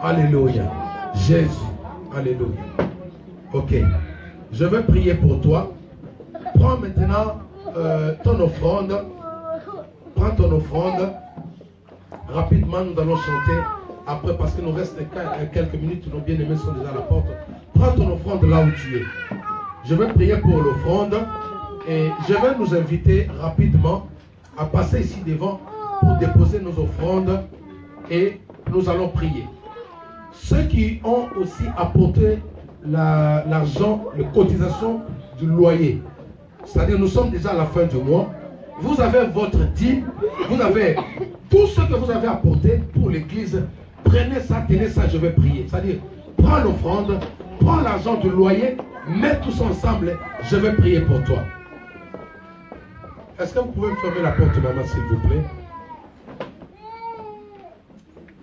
Alléluia. Jésus. Alléluia. Ok. Je vais prier pour toi. Prends maintenant ton offrande. Prends ton offrande. Rapidement, nous allons chanter. Après, parce qu'il nous reste quelques minutes, nos bien-aimés sont déjà à la porte. Prends ton offrande là où tu es. Je vais prier pour l'offrande. Et je vais nous inviter rapidement à passer ici devant pour déposer nos offrandes. Et nous allons prier. Ceux qui ont aussi apporté l'argent, les cotisations du loyer. C'est-à-dire, nous sommes déjà à la fin du mois. Vous avez votre dîme, vous avez tout ce que vous avez apporté pour l'église. Prenez ça, tenez ça, je vais prier. C'est-à-dire, prends l'offrande, prends l'argent du loyer, mets tous ensemble, je vais prier pour toi. Est-ce que vous pouvez me fermer la porte, maman, s'il vous plaît?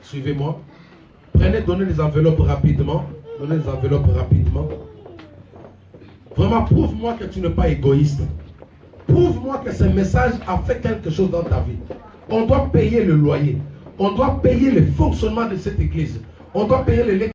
Suivez-moi. Prenez, donnez les enveloppes rapidement. Donnez les enveloppes rapidement. Vraiment, prouve-moi que tu n'es pas égoïste. Prouve-moi que ce message a fait quelque chose dans ta vie. On doit payer le loyer. On doit payer le fonctionnement de cette église. On doit payer les